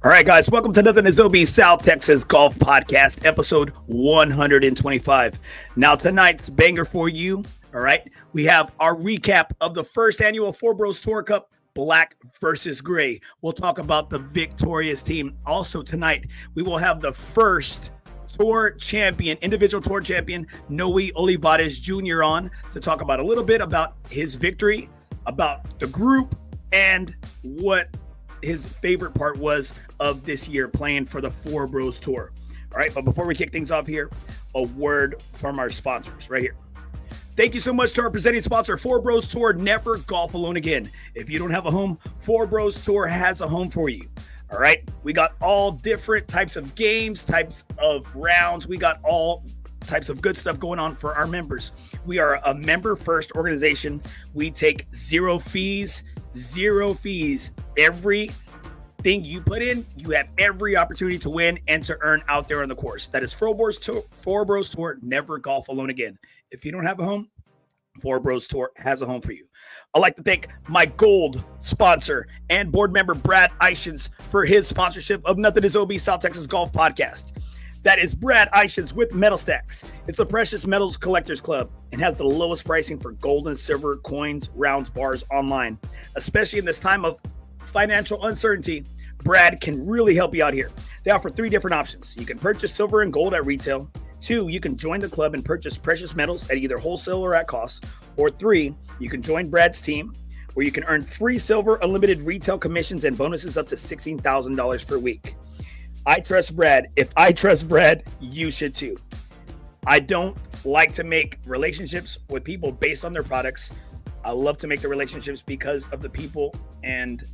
All right, guys, welcome to Nothing is OB South Texas Golf Podcast, episode 125. Now, tonight's banger for you, all right, we have our recap of the first annual FOREBROS Tour Cup, Black versus Gray. We'll talk about the victorious team. Also, tonight, we will have the first tour champion, individual tour champion, Noe Olivarez Jr. on to talk about a little bit about his victory, about the group, and what his favorite part was of this year playing for the FOREBROS Tour. All right, but before we kick things off here, a word from our sponsors right here. Thank you so much to our presenting sponsor, FOREBROS Tour. Never golf alone again. If you don't have a home, FOREBROS Tour has a home for you. All right, we got all different types of games, types of rounds. We got all types of good stuff going on for our members. We are a member-first organization. We take zero fees. Everything you put in, you have every opportunity to win and to earn out there on the course. That is FOREBROS Tour. Never golf alone again. If you don't have a home, FOREBROS Tour has a home for you. I'd like to thank my gold sponsor and board member, Brad Eischens, for his sponsorship of Nothing is OB South Texas Golf Podcast. That is Brad Eischens with Metalstacks. It's a precious metals collectors club and has the lowest pricing for gold and silver coins, rounds, bars online. Especially in this time of financial uncertainty, Brad can really help you out here. They offer 3 different options. You can purchase silver and gold at retail. 2, you can join the club and purchase precious metals at either wholesale or at cost. Or 3, you can join Brad's team, where you can earn free silver, unlimited retail commissions, and bonuses up to $16,000 per week. I trust Brad. If I trust Brad, you should too. I don't like to make relationships with people based on their products. I love to make the relationships because of the people and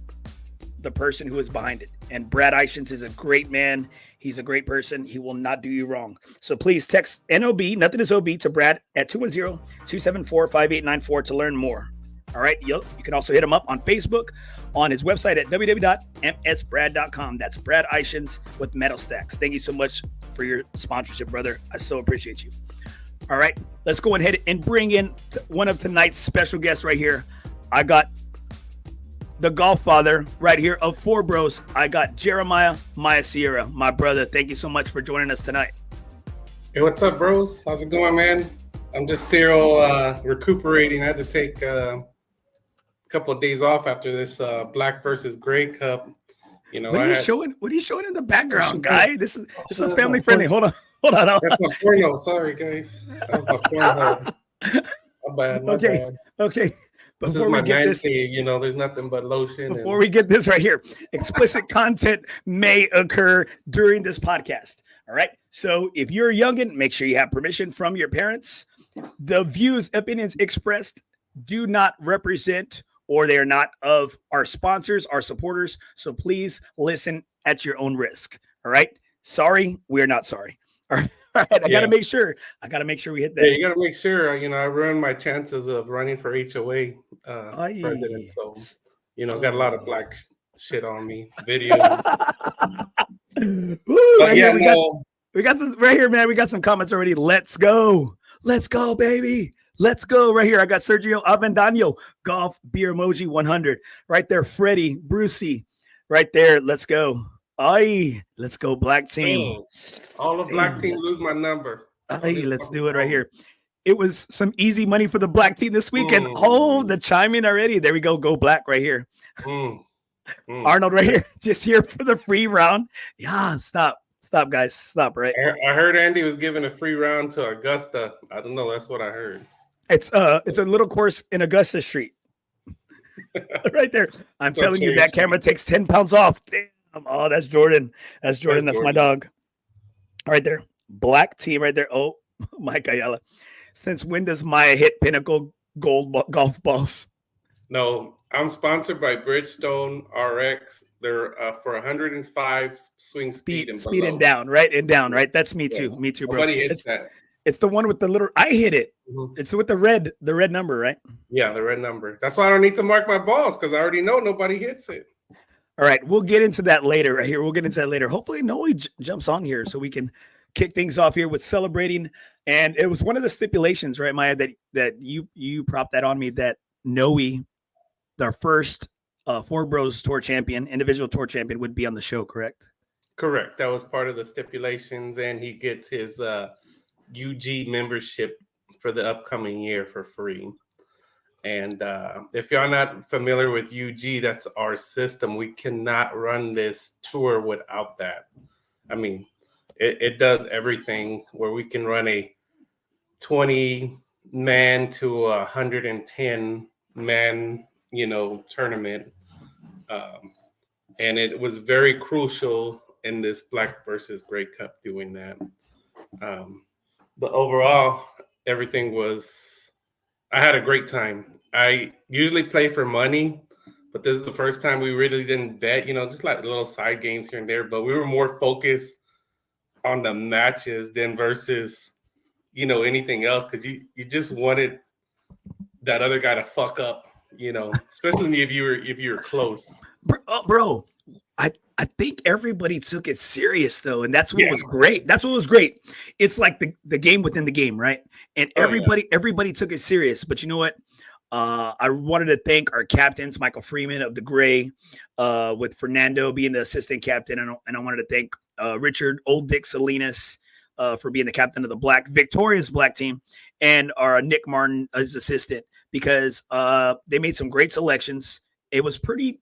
the person who is behind it. And Brad Eischens is a great man. He's a great person. He will not do you wrong. So please text NOB, Nothing is OB, to Brad at 210-274-5894 to learn more. All right. You can also hit him up on Facebook, on his website at www.msbrad.com. That's Brad Eischens with Metalstacks. Thank you so much for your sponsorship, brother. I so appreciate you. All right. Let's go ahead and bring in one of tonight's special guests right here. I got the golf father right here of FOREBROS. I got Jeremiah Sierra, my brother. Thank you so much for joining us tonight. Hey, what's up, bros? How's it going, man? I'm just still recuperating. I had to take couple of days off after this Black versus Gray Cup. You know, what are you showing in the background, guy? This is family friendly. Hold on. That's my porno. Sorry, guys. That was my porno. My bad. Okay. This is my 90, you know, there's nothing but lotion. Before we get this right here, explicit content may occur during this podcast. All right. So if you're a youngin', make sure you have permission from your parents. The views, opinions expressed do not represent, or they are not of our sponsors, our supporters. So please listen at your own risk. All right. Sorry, we're not sorry. All right. I got to make sure we hit that. Yeah, you got to make sure, you know, I ruined my chances of running for HOA president. So, you know, got a lot of black shit on me, videos. We got this right here, man. We got some comments already. Let's go, baby. Let's go right here. I got Sergio Avendano, golf beer emoji 100 right there. Freddie Brucey right there. Let's go. Let's go, black team. All the black teams lose my number. Let's do it right here. It was some easy money for the black team this weekend. The chime in already. There we go. Go black right here. Arnold right here. Just here for the free round. Yeah, stop, guys. Stop, right? I heard Andy was giving a free round to Augusta. I don't know. That's what I heard. It's a little course in Augusta Street. Right there. I'm telling you, that camera takes 10 pounds off. Damn. Oh, that's Jordan. That's my dog. Right there. Black team right there. Oh, Mike Ayala. Since when does Miah hit Pinnacle gold golf balls? No, I'm sponsored by Bridgestone RX. They're for 105 swing speed and down, right? And down, right? That's me too. Me too, bro. Nobody hits that. It's the one with the little. I hit it. It's with the red number, right? Yeah, the red number. That's why I don't need to mark my balls, because I already know nobody hits it. All right, we'll get into that later. Right here, we'll get into that later. Hopefully, Noe jumps on here so we can kick things off here with celebrating. And it was one of the stipulations, right, Miah, that you propped that on me, that Noe, their first FOREBROS Tour champion, individual tour champion, would be on the show, correct? Correct. That was part of the stipulations, and he gets his UG membership for the upcoming year for free. And if y'all not familiar with UG, that's our system. We cannot run this tour without that. I mean, it does everything where we can run a 20-man to 110-man, tournament. And it was very crucial in this Black versus Gray Cup doing that. But overall, everything was, I had a great time. I usually play for money, but this is the first time we really didn't bet, just like little side games here and there. But we were more focused on the matches than versus, anything else, because you just wanted that other guy to fuck up, especially if you were close. Bro, I think everybody took it serious though, and that's what was great. That's what was great. It's like the game within the game, right? And everybody took it serious. But you know what? I wanted to thank our captains, Michael Freeman of the Gray, with Fernando being the assistant captain, and I wanted to thank Richard Old Dick Salinas for being the captain of the victorious Black team, and our Nick Martin as assistant, because they made some great selections. It was pretty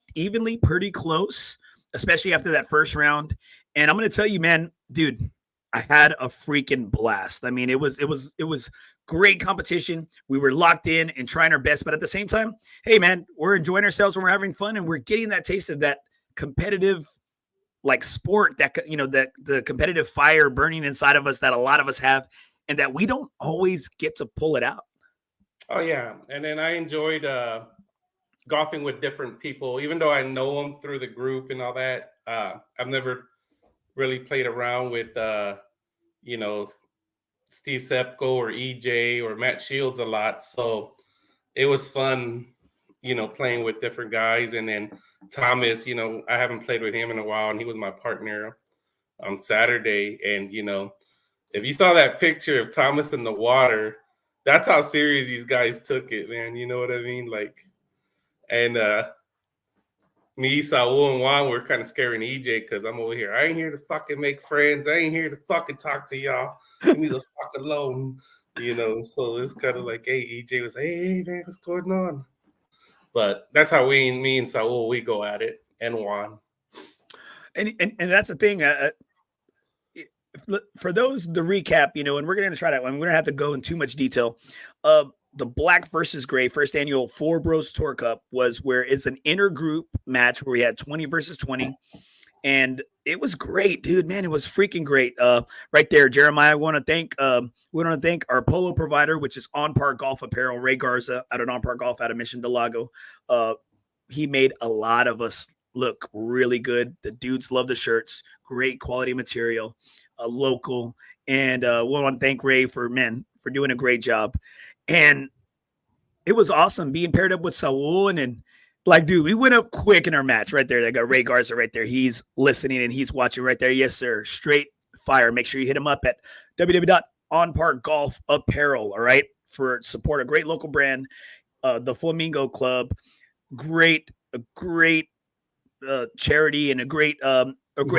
close, especially after that first round. And I'm going to tell you, man, dude, I had a freaking blast. I mean, it was great competition. We were locked in and trying our best, but at the same time, hey man, we're enjoying ourselves and we're having fun, and we're getting that taste of that competitive like sport, that that the competitive fire burning inside of us that a lot of us have, and that we don't always get to pull it out. Oh yeah. And then I enjoyed golfing with different people, even though I know them through the group and all that. I've never really played around with Steve Sepko or EJ or Matt Shields a lot, so it was fun playing with different guys. And then Thomas, I haven't played with him in a while, and he was my partner on Saturday. And if you saw that picture of Thomas in the water, that's how serious these guys took it, man. You know what I mean? Like, and me, Saul, and Juan were kind of scaring EJ because I'm over here. I ain't here to fucking make friends. I ain't here to fucking talk to y'all. Leave me the fuck alone. So it's kind of like, hey, EJ was, hey, man, what's going on? But that's how me and Saul, we go at it, and Juan. And that's the thing. For those, the recap, and we're going to try that one. We're going to have to go in too much detail. The Black versus Gray first annual FOREBROS Tour Cup was where it's an intergroup match where we had 20 versus 20. And it was great, dude, man. It was freaking great. Right there, Jeremiah, we want to thank our polo provider, which is On Par Golf Apparel, Ray Garza out of On Par Golf out of Mission Del Lago. He made a lot of us look really good. The dudes love the shirts, great quality material, local. And we want to thank Ray for doing a great job. And it was awesome being paired up with Saul, and like, dude, we went up quick in our match right there. They got Ray Garza right there. He's listening and he's watching right there. Yes, sir. Straight fire. Make sure you hit him up at www.onparkgolfapparel. All right. For support a great local brand, the Flamingo Club, a great charity, and a great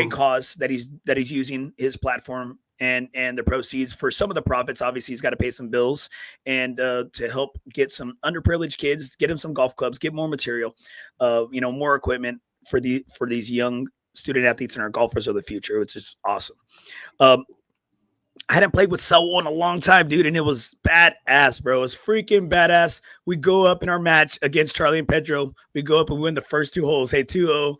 cause that he's using his platform and the proceeds for some of the profits. Obviously, he's got to pay some bills, and to help get some underprivileged kids, get them some golf clubs, get more material, more equipment for these young student athletes and our golfers of the future, which is awesome. I hadn't played with Saul in a long time, dude, and it was badass, bro. It was freaking badass. We go up in our match against Charlie and Pedro. We go up and win the first two holes. Hey, 2-0.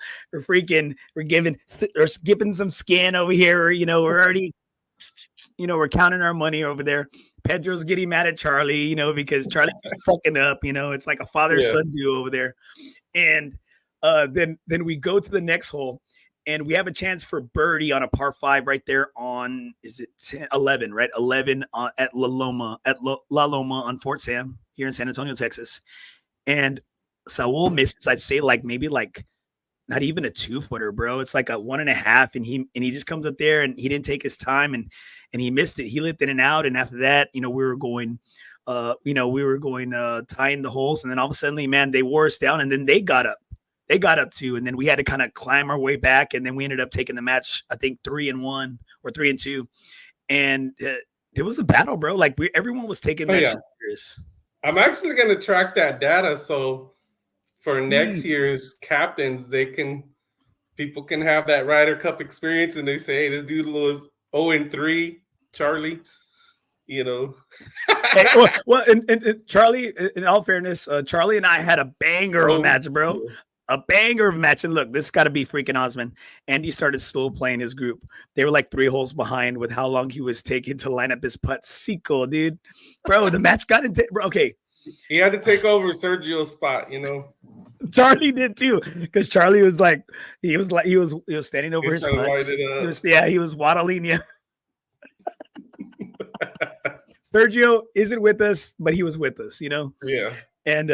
We're skipping some skin over here. We're already, we're counting our money over there. Pedro's getting mad at Charlie, because Charlie was fucking up. It's like a father-son duo over there. And then we go to the next hole, and we have a chance for birdie on a par 5 right there on, is it 11, right? 11 at La Loma on Fort Sam here in San Antonio, Texas. And Saul misses, I'd say maybe not even a 2-footer, bro. It's like a 1.5, and he just comes up there, and he didn't take his time, and he missed it. He lipped in and out, and after that, we were going tying the holes, and then all of a sudden, man, they wore us down, and then they got up. they got up 2, and then we had to kind of climb our way back, and then we ended up taking the match, I think 3-1 or 3-2, and it was a battle, bro. Like everyone was taking that shit serious. I'm actually going to track that data, so for next year's captains, people can have that Ryder Cup experience, and they say, hey, this dude was 0-3, Charlie. You know, and Charlie, in all fairness, Charlie and I had a banger of a match, bro. A banger of a match. And look, this got to be freaking Osman. Andy started slow playing his group. They were like 3 holes behind with how long he was taking to line up his putt. Sequel, dude. Bro, the match got into okay. He had to take over Sergio's spot, you know. Charlie did too, because Charlie was like, he was standing over his putts. He was waddling. Yeah. Sergio isn't with us, but he was with us, you know? Yeah. And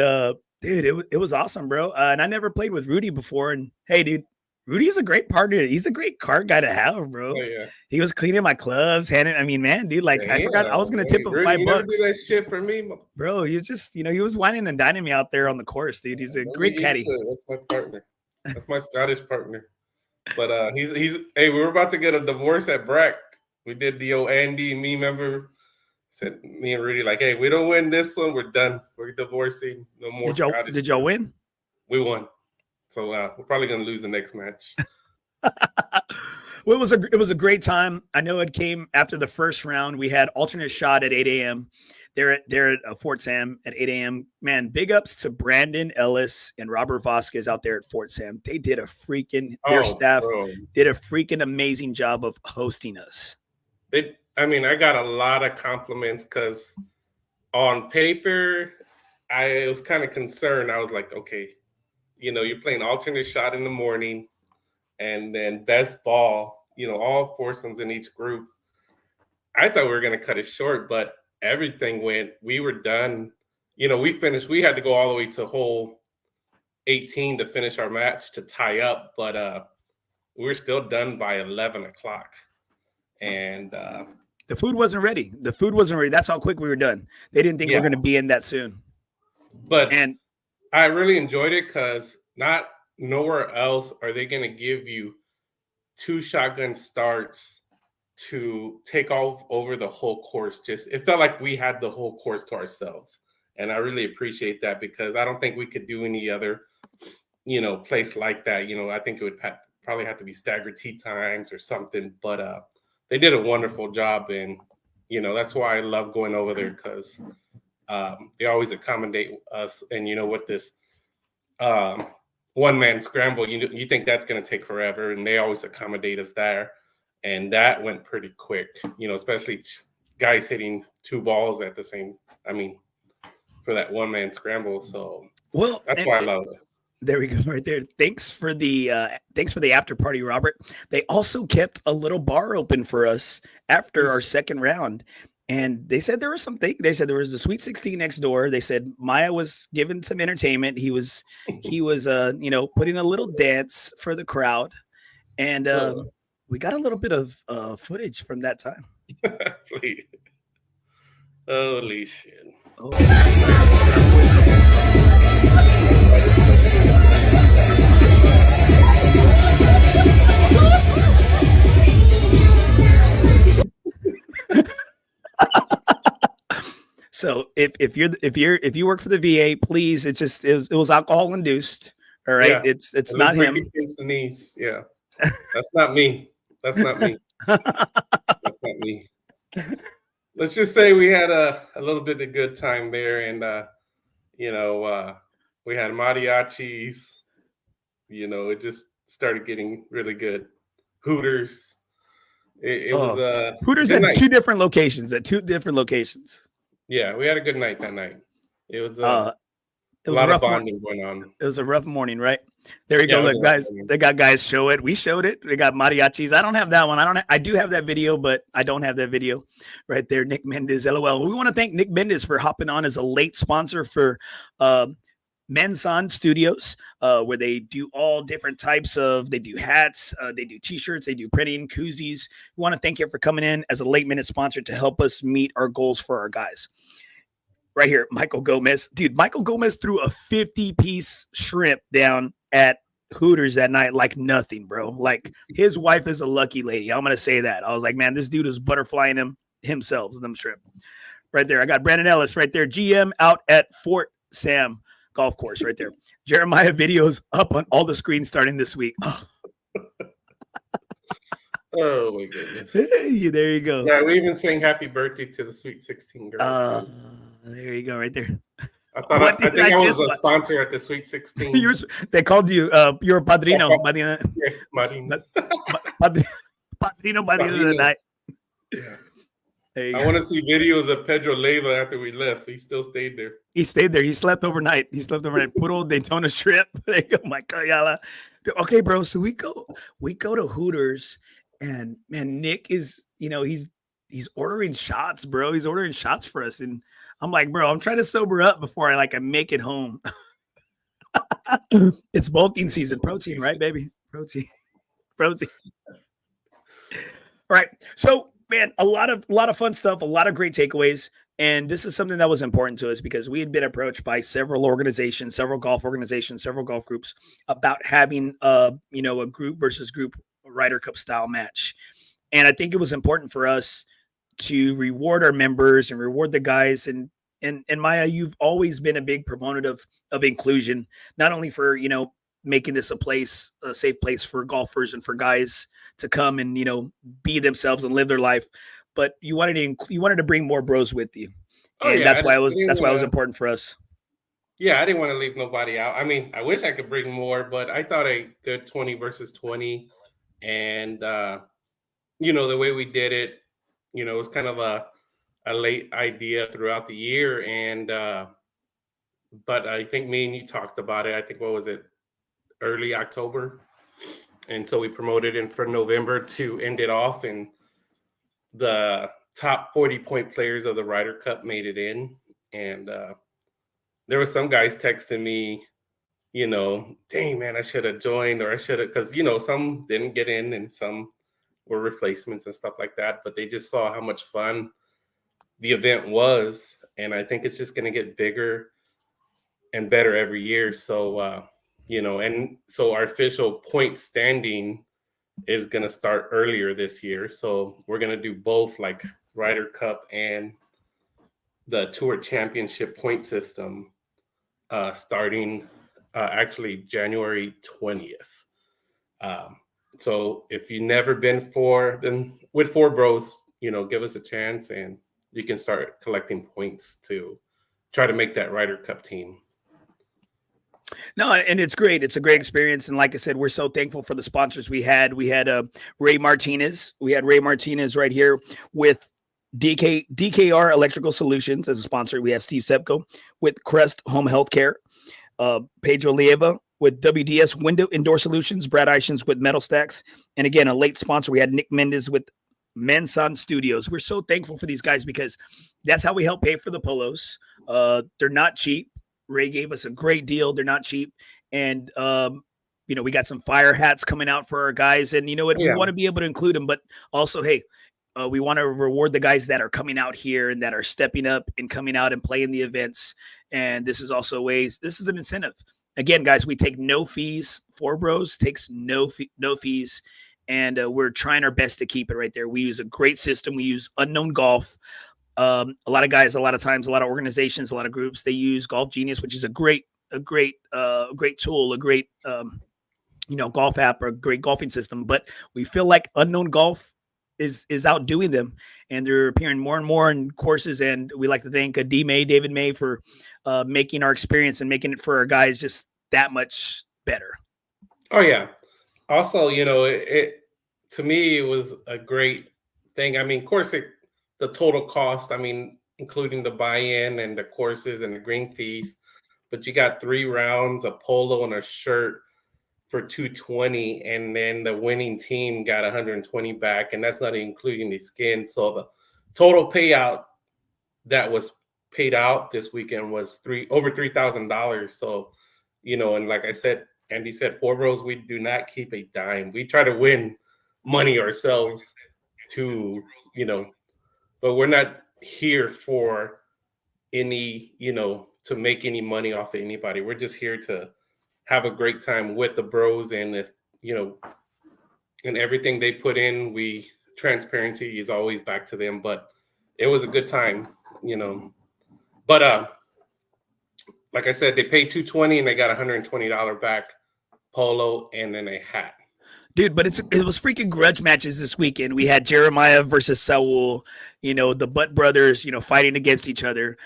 dude, it was awesome, bro. And I never played with Rudy before. And hey, dude, Rudy's a great partner. He's a great cart guy to have, bro. Oh, yeah. He was cleaning my clubs, I mean, man, dude, like I forgot I was gonna tip him Rudy, $5. You never do that shit for me, bro. You just, he was whining and dining me out there on the course, dude. He's a great caddy. That's my partner. That's my Scottish partner. But he's hey, we were about to get a divorce at Breck. We did the old Andy and me, remember? Said me and Rudy, like, hey, we don't win this one, we're done. We're divorcing. No more. Did y'all win? We won. So we're probably gonna lose the next match. Well, it was a great time. I know it came after the first round. We had alternate shot at 8 a.m. They're at Fort Sam at 8 a.m. Man, big ups to Brandon Ellis and Robert Vasquez out there at Fort Sam. They did a freaking their staff did a freaking amazing job of hosting us. I got a lot of compliments because on paper, I was kind of concerned. I was like, okay, you're playing alternate shot in the morning and then best ball, all foursomes in each group. I thought we were going to cut it short, but everything we were done. We finished. We had to go all the way to hole 18 to finish our match to tie up, but we were still done by 11 o'clock. And the food wasn't ready. That's how quick we were done. They didn't think we were going to be in that soon. And I really enjoyed it because not nowhere else are they going to give you 2 shotgun starts to take off over the whole course. It felt like we had the whole course to ourselves. And I really appreciate that because I don't think we could do any other, place like that. I think it would probably have to be staggered tee times or something, but they did a wonderful job. And, that's why I love going over there because they always accommodate us. And, with this one-man scramble, you think that's going to take forever. And they always accommodate us there. And that went pretty quick, especially guys hitting 2 balls at the same, for that one-man scramble. So that's why I love it. There we go, right there. Thanks for the after party, Robert. They also kept a little bar open for us after our second round. And they said there was something. They said there was a Sweet 16 next door. They said Miah was given some entertainment. He was putting a little dance for the crowd. And we got a little bit of footage from that time. Holy shit. So if you work for the VA, please, it was alcohol induced. All right. Yeah. It's not him. Against the knees. Yeah. That's not me. That's not me. That's not me. Let's just say we had a little bit of good time there, and we had mariachis. It just started getting really good. Hooters. It was Hooters at 2 different locations. Yeah, we had a good night that night. It was a lot of bonding going on. It was a rough morning, right? There you go. Look, guys, they got guys show it. We showed it. They got mariachis. I don't have that one. I do have that video, but I don't have that video right there. Nick Mendez, LOL. We want to thank Nick Mendez for hopping on as a late sponsor for Menson Studios, where they do all different types of, they do hats, they do t-shirts, they do printing, koozies. We want to thank you for coming in as a late minute sponsor to help us meet our goals for our guys. Right here, Michael Gomez. Dude, Michael Gomez threw a 50-piece shrimp down at Hooters that night like nothing, bro. Like his wife is a lucky lady. I'm gonna say that. I was like, man, this dude is butterflying himself. Them strip right there. I got Brandon Ellis right there, GM out at Fort Sam Golf Course right there. Jeremiah videos up on all the screens starting this week. Oh my goodness! Hey, there you go. Yeah, we even sang "Happy Birthday" to the Sweet 16 girl too. There you go, right there. I think I was a sponsor at the Sweet 16. They called you. You're a padrino. Marino. Padrino by the end of the night. Yeah. I want to see videos of Pedro Leyva after we left. He still stayed there. He stayed there. He slept overnight. Put old Daytona Strip. There you go, my Kayala. Okay, bro. So we go to Hooters, and man, Nick is, he's ordering shots, bro. He's ordering shots for us, and I'm like, bro, I'm trying to sober up before I make it home. It's bulking season. Protein, right, baby? Protein. All right. So, man, a lot of fun stuff, a lot of great takeaways. And this is something that was important to us because we had been approached by several organizations, several golf groups about having a group versus group Ryder Cup style match. And I think it was important for us to reward our members and reward the guys. And Miah, you've always been a big proponent of inclusion, not only for, making this a safe place for golfers and for guys to come and, be themselves and live their life. But you wanted to bring more bros with you. And that's why it was important for us. Yeah, I didn't want to leave nobody out. I mean, I wish I could bring more, but I thought a good 20 versus 20. And, the way we did it, it was kind of a late idea throughout the year. And, but I think me and you talked about it. I think, what was it? Early October. And so we promoted it for November to end it off. And the top 40-point players of the Ryder Cup made it in. And there were some guys texting me, dang, man, I should have joined, or I should have, because, some didn't get in and some were replacements and stuff like that. But they just saw how much fun the event was. And I think it's just going to get bigger and better every year. So, and so our official point standing is going to start earlier this year. So we're going to do both, like Ryder Cup and the Tour Championship point system starting actually January 20th. So if you've never been with FOREBROS, give us a chance and you can start collecting points to try to make that Ryder Cup team. No, and it's great. It's a great experience. And like I said, we're so thankful for the sponsors we had. We had Ray Martinez. We had Ray Martinez right here with DKR Electrical Solutions as a sponsor. We have Steve Sepko with Crest Home Healthcare. Pedro Leyva with WDS Window Indoor Solutions. Brad Eischens with Metalstacks. And again, a late sponsor. We had Nick Mendez with Menson Studios. We're so thankful for these guys because that's how we help pay for the polos. They're not cheap. Ray gave us a great deal. They're not cheap. And, we got some fire hats coming out for our guys. And we want to be able to include them. But also, hey, we want to reward the guys that are coming out here and that are stepping up and coming out and playing the events. And this is also this is an incentive. Again, guys, we take no fees. FOREBROS takes no fees. And we're trying our best to keep it right there. We use a great system. We use Unknown Golf. A lot of guys, a lot of times, a lot of organizations, a lot of groups, they use Golf Genius, which is a great tool, a great, golf app, or a great golfing system. But we feel like Unknown Golf is outdoing them, and they're appearing more and more in courses. And we like to thank David May for making our experience and making it for our guys just that much better. Oh yeah. Also, it to me, it was a great thing. I mean, of course, the total cost, including the buy-in and the courses and the green fees, but you got 3 rounds, a polo and a shirt for $220, and then the winning team got $120 back, and that's not including the skin. So the total payout that was paid out this weekend was over $3,000. So, and like I said, Andy said, FOREBROS, we do not keep a dime. We try to win money ourselves to, but we're not here for any, to make any money off of anybody. We're just here to have a great time with the bros, and if and everything they put in, transparency is always back to them. But it was a good time, But like I said, they paid $220 and they got $120 back, polo, and then a hat. Dude, but it was freaking grudge matches this weekend. We had Jeremiah versus Saul, the Butt brothers, fighting against each other.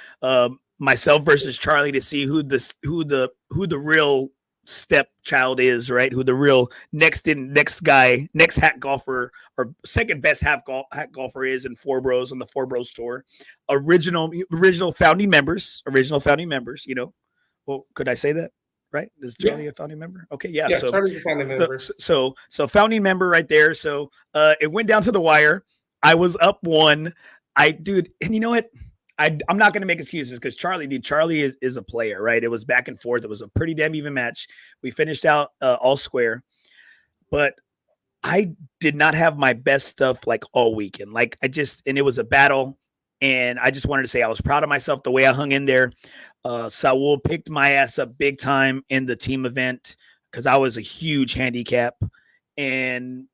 Myself versus Charlie to see who the real stepchild is, right? Who the real next hat golfer or second best hat golfer is in FOREBROS on the FOREBROS tour. Original founding members. Well, could I say that? Right? Is Charlie a founding member? Okay, yeah. Yeah, so, Charlie's a founding member. So founding member right there. So it went down to the wire. I was up 1. And you know what? I'm not going to make excuses because Charlie is a player, right? It was back and forth. It was a pretty damn even match. We finished out all square, but I did not have my best stuff like all weekend. And it was a battle, and I just wanted to say I was proud of myself the way I hung in there. Saul picked my ass up big time in the team event because I was a huge handicap, and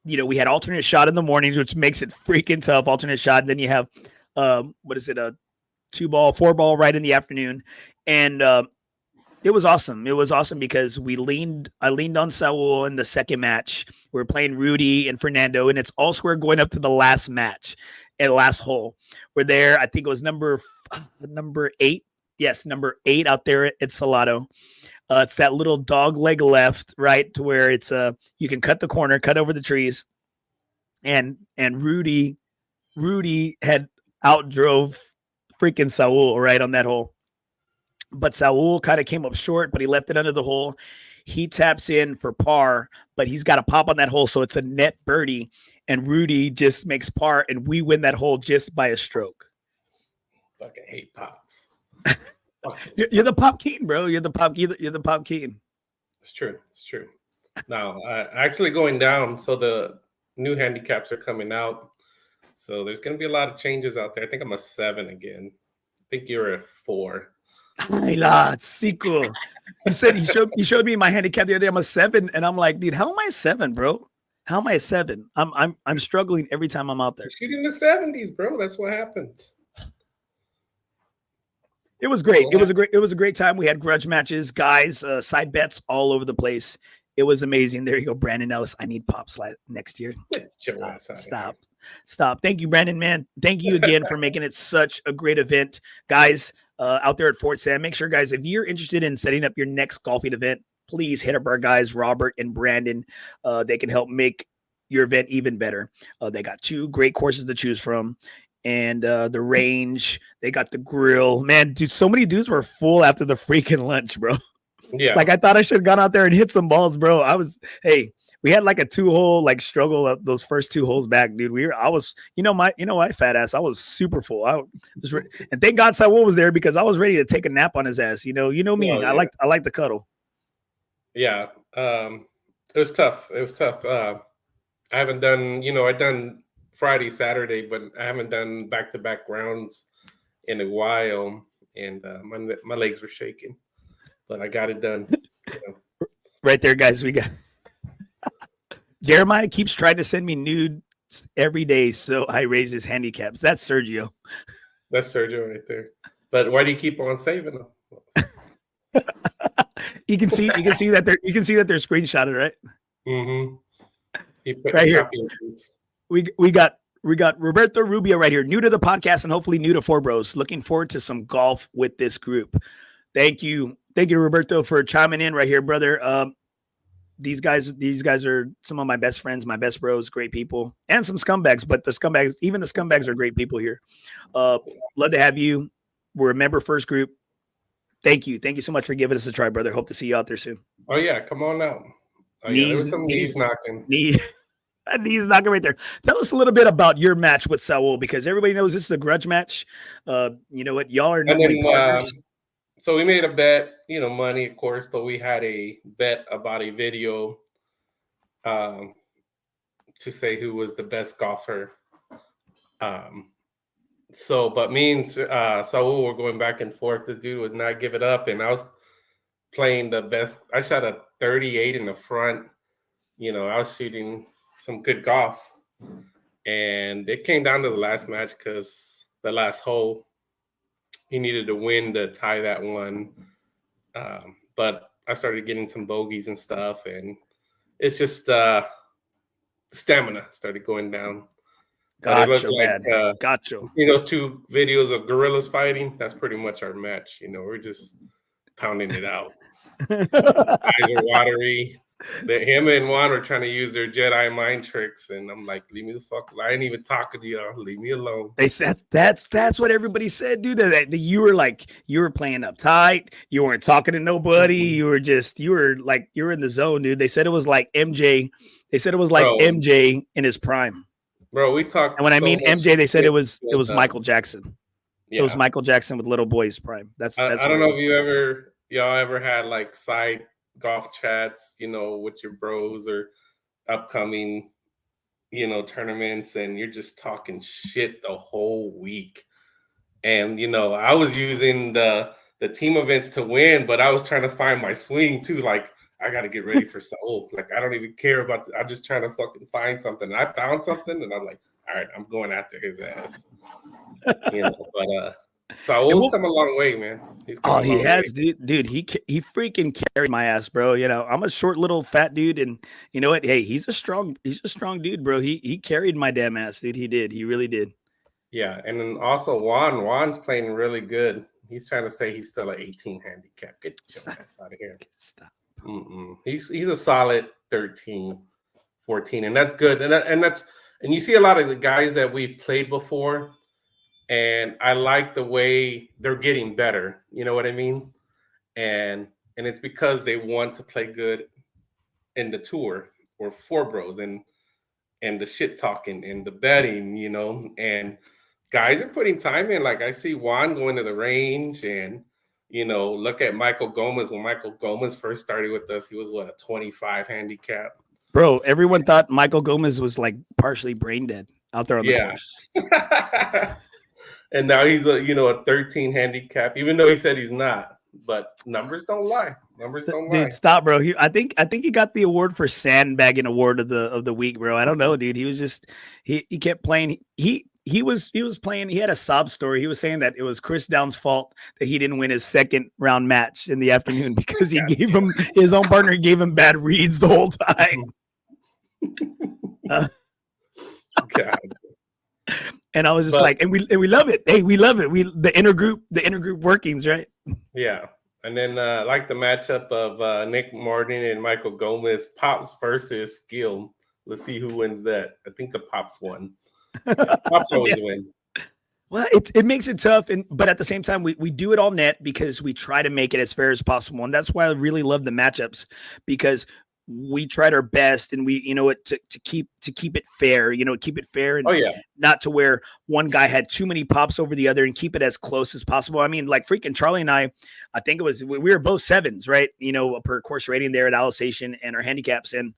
we had alternate shot in the mornings, which makes it freaking tough. Alternate shot, and then you have a 2-ball, 4-ball right in the afternoon, and it was awesome. It was awesome because I leaned on Saul in the second match. We were playing Rudy and Fernando, and it's all square going up to the last match and last hole. We're there. I think it was number 8. Yes, number 8 out there at Salado. It's that little dog leg left, right, to where it's you can cut the corner, cut over the trees, and Rudy had outdrove freaking Saul right on that hole. But Saul kind of came up short, but he left it under the hole. He taps in for par, but he's got to pop on that hole, so it's a net birdie, and Rudy just makes par, and we win that hole just by a stroke. Fucking hate pops. You're the Pop Keaton, bro. You're the Pop Keaton. It's true. Now, actually going down, so the new handicaps are coming out. So there's going to be a lot of changes out there. I think I'm a 7 again. I think you're a 4. Sí, cool. He said he showed me my handicap the other day. I'm a 7, and I'm like, dude, how am I a 7, bro? How am I a 7? I'm struggling every time I'm out there. You're shooting the 70s, bro. That's what happens. It was great. It was a great time. We had grudge matches, guys, side bets all over the place. It was amazing. There you go, Brandon Ellis. I need pops next year. Stop. Thank you, Brandon, man. Thank you again for making it such a great event. Guys, out there at Fort Sam, make sure, guys, if you're interested in setting up your next golfing event, please hit up our guys, Robert and Brandon. They can help make your event even better. They got 2 great courses to choose from. And the range, they got the grill. Man, dude, so many dudes were full after the freaking lunch, bro. Yeah. I thought I should have gone out there and hit some balls, bro. We had like a 2-hole struggle of those first 2 holes back, dude. My fat ass. I was super full. And thank God Saul was there because I was ready to take a nap on his ass. You know me. Oh, yeah. I like the cuddle. Yeah. It was tough. I haven't done, I've done Friday, Saturday, but I haven't done back-to-back rounds in a while, and my legs were shaking, but I got it done. Right there, guys. We got Jeremiah keeps trying to send me nudes every day, so I raise his handicaps. That's Sergio. That's Sergio right there. But why do you keep on saving them? You can see that they're screenshotted, right? Mm-hmm. Right here. We got Roberto Rubio right here, new to the podcast and hopefully new to FOREBROS. Looking forward to some golf with this group. Thank you, Roberto, for chiming in right here, brother. These guys are some of my best friends, my best bros, great people, and some scumbags. But the scumbags are great people here. Love to have you. We're a member first group. Thank you so much for giving us a try, brother. Hope to see you out there soon. Oh yeah, come on out. There was some knees knocking. Knees knocking right there. Tell us a little bit about your match with Saul, because everybody knows this is a grudge match. You know what? Y'all are normally partners. So we made a bet, money, of course, but we had a bet about a video to say who was the best golfer. But me and Saul were going back and forth. This dude would not give it up, and I was playing the best. I shot a 38 in the front. I was shooting some good golf. And it came down to the last match because the last hole, he needed to win to tie that one. But I started getting some bogeys and stuff. And it's just stamina started going down. But it looked like Gotcha. those 2 videos of gorillas fighting. That's pretty much our match. We're just pounding it out. Eyes are watery. Him and Juan were trying to use their Jedi mind tricks, and I'm like, leave me the fuck alone. I ain't even talking to y'all. Leave me alone. They said that's what everybody said, dude. That you were playing uptight. You weren't talking to nobody. You were in the zone, dude. They said it was like MJ. They said it was like MJ in his prime. Bro, we talked. And when I mean MJ, they said it was Michael Jackson. Yeah. It was Michael Jackson with little boys prime. That's I don't know if y'all ever had like side golf chats, with your bros or upcoming, tournaments, and you're just talking shit the whole week. And I was using the team events to win, but I was trying to find my swing too. Like, I got to get ready for Saul. Like, I don't even care about. I'm just trying to fucking find something. And I found something, and I'm like, all right, I'm going after his ass. But Saul's come a long way, man. He has, dude. He freaking carried my ass, bro. I'm a short, little, fat dude, and you know what? Hey, he's a strong dude, bro. He carried my damn ass, dude. He did. He really did. Yeah, and then also Juan's playing really good. He's trying to say he's still an 18 handicap. Get your ass out of here. Stop. He's a solid 13, 14, and that's good. And you see a lot of the guys that we've played before, and I like the way they're getting better. You know what I mean? And it's because they want to play good in the tour or FOREBROS and the shit talking and the betting, and guys are putting time in. Like, I see Juan going to the range, and look at Michael Gomez. When Michael Gomez first started with us, he was a 25 handicap. Bro, everyone thought Michael Gomez was like partially brain dead out there on the course. And now he's a 13 handicap, even though he said he's not. But numbers don't lie. Dude, stop, bro. I think he got the award for sandbagging award of the week, bro. I don't know, dude. He was just he kept playing. He was playing. He had a sob story. He was saying that it was Chris Downs' fault that he didn't win his second round match in the afternoon because he gave him his own partner gave him bad reads the whole time. God. And I was just and we love it. Hey, we love it. The intergroup workings, right? Yeah. And then like the matchup of Nick Martin and Michael Gomez, Pops versus Skill. Let's see who wins that. I think the Pops won. Pops always win. Well, it makes it tough, but at the same time, we do it all net because we try to make it as fair as possible, and that's why I really love the matchups because we tried our best, and we to keep it fair, keep it fair, and not to where one guy had too many pops over the other, and keep it as close as possible. I mean, like freaking Charlie and I think it was we were both 7s, right? Per course rating there at Alsatian and our handicaps, and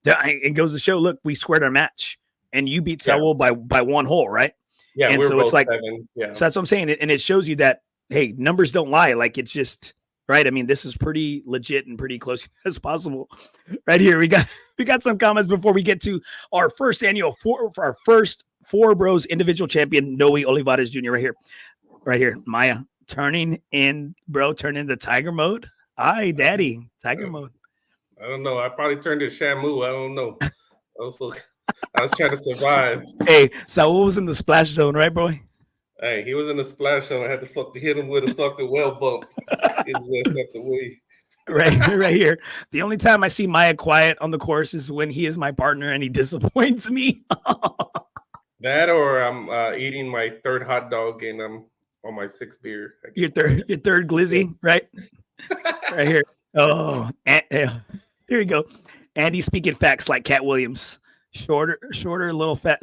it goes to show. Look, we squared our match, and you beat Saul by 1 hole, right? Yeah, and so it's like 7s. Yeah. So that's what I'm saying, and it shows you that hey, numbers don't lie. Like it's just. Right. I mean, this is pretty legit and pretty close as possible. Right here, we got some comments before we get to our first annual our first FOREBROS individual champion, Noe Olivarez Jr. Right here, Miah turning into Tiger mode. Aye, Daddy, Tiger mode. I don't know. I probably turned to Shamu. I don't know. I was trying to survive. Hey, Saul was in the splash zone, right, boy? Hey, he was in the splash zone. I had to hit him with a fucking well bump. Right here. The only time I see Miah quiet on the course is when he is my partner and he disappoints me. That or I'm eating my 3rd hot dog and I'm on my 6th beer. Your third glizzy, right? Right here. Oh, here we go. Andy speaking facts like Cat Williams. Shorter, little fat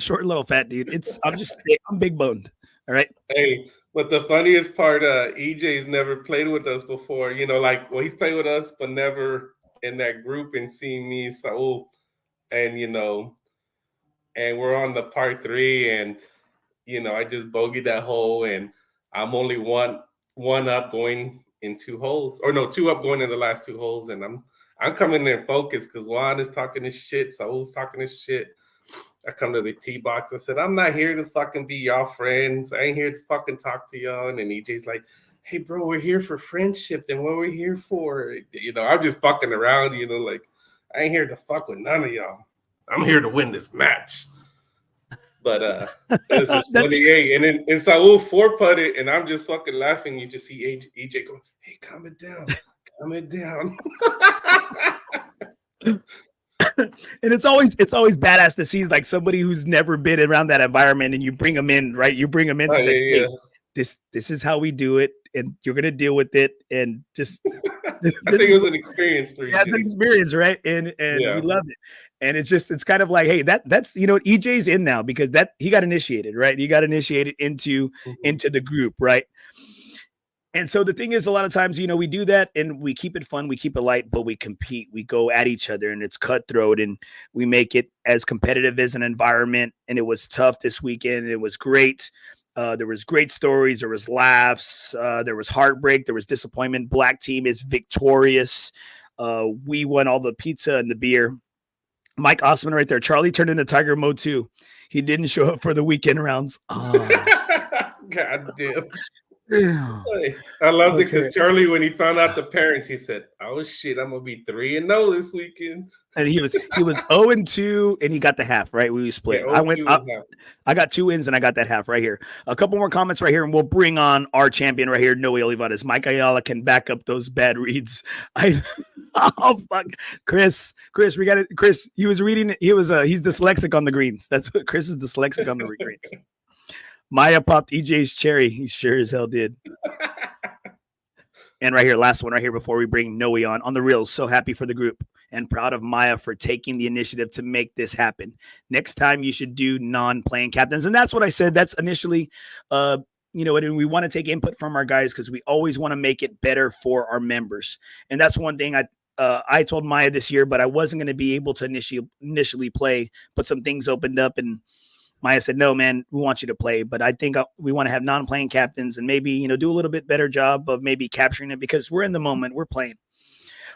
dude. I'm big boned. All right. Hey, but the funniest part, EJ's never played with us before. He's played with us, but never in that group and seeing me, Saul, and and we're on the par 3, and I just bogeyed that hole, and I'm only one up going in 2 holes, or no, 2 up going in the last 2 holes, and I'm coming in focused because Juan is talking his shit, Saul's talking his shit. I come to the tee box. I said, I'm not here to fucking be y'all friends. I ain't here to fucking talk to y'all. And then EJ's like, hey, bro, we're here for friendship. Then what we're here for? You know, I'm just fucking around, you know, like, I ain't here to fuck with none of y'all. I'm here to win this match. But it was just funny. Hey, and Saul 4-putted, and I'm just fucking laughing. You just see EJ going, hey, calm it down. Calm it down. And it's always badass to see like somebody who's never been around that environment, and you bring them in, right? You bring them into hey, this is how we do it, and you're gonna deal with it, and just I think it was an experience for you. Yeah, an experience, right? And we loved it. And it's kind of like, hey, that's you know, EJ's in now because that he got initiated, right? He got initiated into the group, right? And so the thing is, a lot of times, you know, we do that and we keep it fun, we keep it light, but we compete, we go at each other, and it's cutthroat, and we make it as competitive as an environment. And it was tough this weekend. It was great. There was great stories. There was laughs. There was heartbreak. There was disappointment. Black team is victorious. We won all the pizza and the beer. Mike Osman right there. Charlie turned into Tiger mode too. He didn't show up for the weekend rounds. Oh. God damn. I loved it because Charlie, when he found out the parents, he said, "Oh shit, I'm gonna be 3-0 this weekend." And he was 0-2, and he got the half, right? We split. Yeah, I got 2 wins, and I got that half right here. A couple more comments right here, and we'll bring on our champion right here, Noe Olivarez. Mike Ayala can back up those bad reads. Oh fuck, Chris, we got it. Chris, he was reading. He's dyslexic on the greens. That's what Chris is, dyslexic on the greens. Miah popped EJ's cherry. He sure as hell did. And right here, last one right here before we bring Noe on the reels. So happy for the group and proud of Miah for taking the initiative to make this happen. Next time you should do non-playing captains. And that's what I said. That's initially, you know, and we want to take input from our guys because we always want to make it better for our members. And that's one thing I told Miah this year, but I wasn't going to be able to initially play, but some things opened up, and Miah said, no, man, we want you to play, but I think we want to have non-playing captains and maybe, you know, do a little bit better job of maybe capturing it because we're in the moment. We're playing.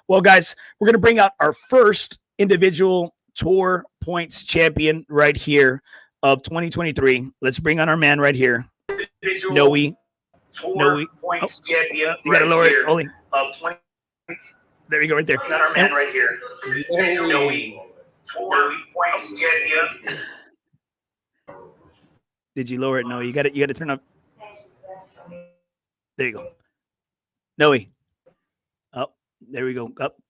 Well, guys, we're going to bring out our first individual tour points champion right here of 2023. Let's bring on our man right here. Noe. Tour points champion. You got to lower it, Oli. Of 20. There you go, right there. Got our man right here. Noe. Tour points champion. Did you lower it? No, you got it. You got to turn up. There you go. Noe. Oh, there we go. Up.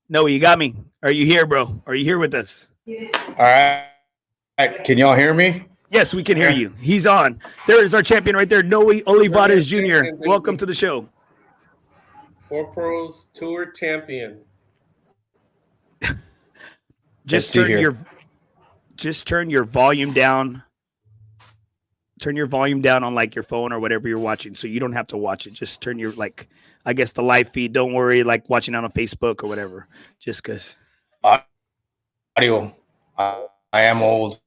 Noe, you got me. Are you here, bro? Are you here with us? All right. Can y'all hear me? Yes, we can hear you. He's on. There is our champion right there, Noe Olivarez Jr. Welcome to the show. FOREBROS Tour champion. Just turn your volume down. Turn your volume down on like your phone or whatever you're watching, so you don't have to watch it. Just turn your I guess the live feed. Don't worry, like watching on Facebook or whatever. Just because. Audio. I am old.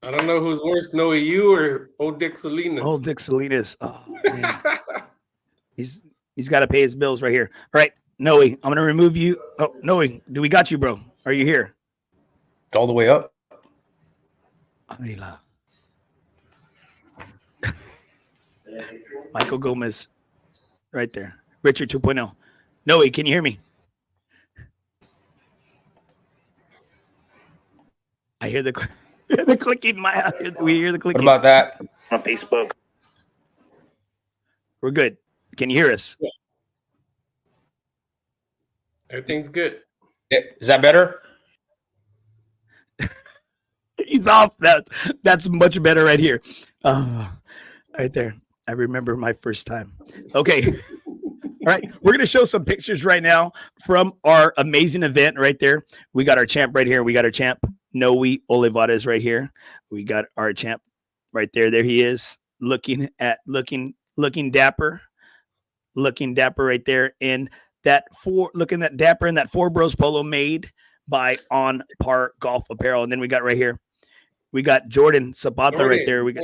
I don't know who's worse, Noe, you or old Dick Salinas. Old Dick Salinas. Oh man. He's got to pay his bills right here. All right, Noe, I'm gonna remove you. Oh, Noe, do we got you, bro? Are you here? All the way up. Michael Gomez, right there. Richard 2.0. Noe, can you hear me? I hear the clicking. We hear the clicking. What about that? On Facebook. We're good. Can you hear us? Yeah. Everything's good. Is that better? He's off. That's much better right here. Right there. I remember my first time. Okay. All right. We're going to show some pictures right now from our amazing event right there. We got our champ right here. We got our champ, Noe Olivarez right here. We got our champ right there. There he is, looking dapper. Looking dapper right there. And looking that dapper in that FOREBROS polo made by On Par Golf Apparel. And then we got right here, we got Jordan Zapata right there. We got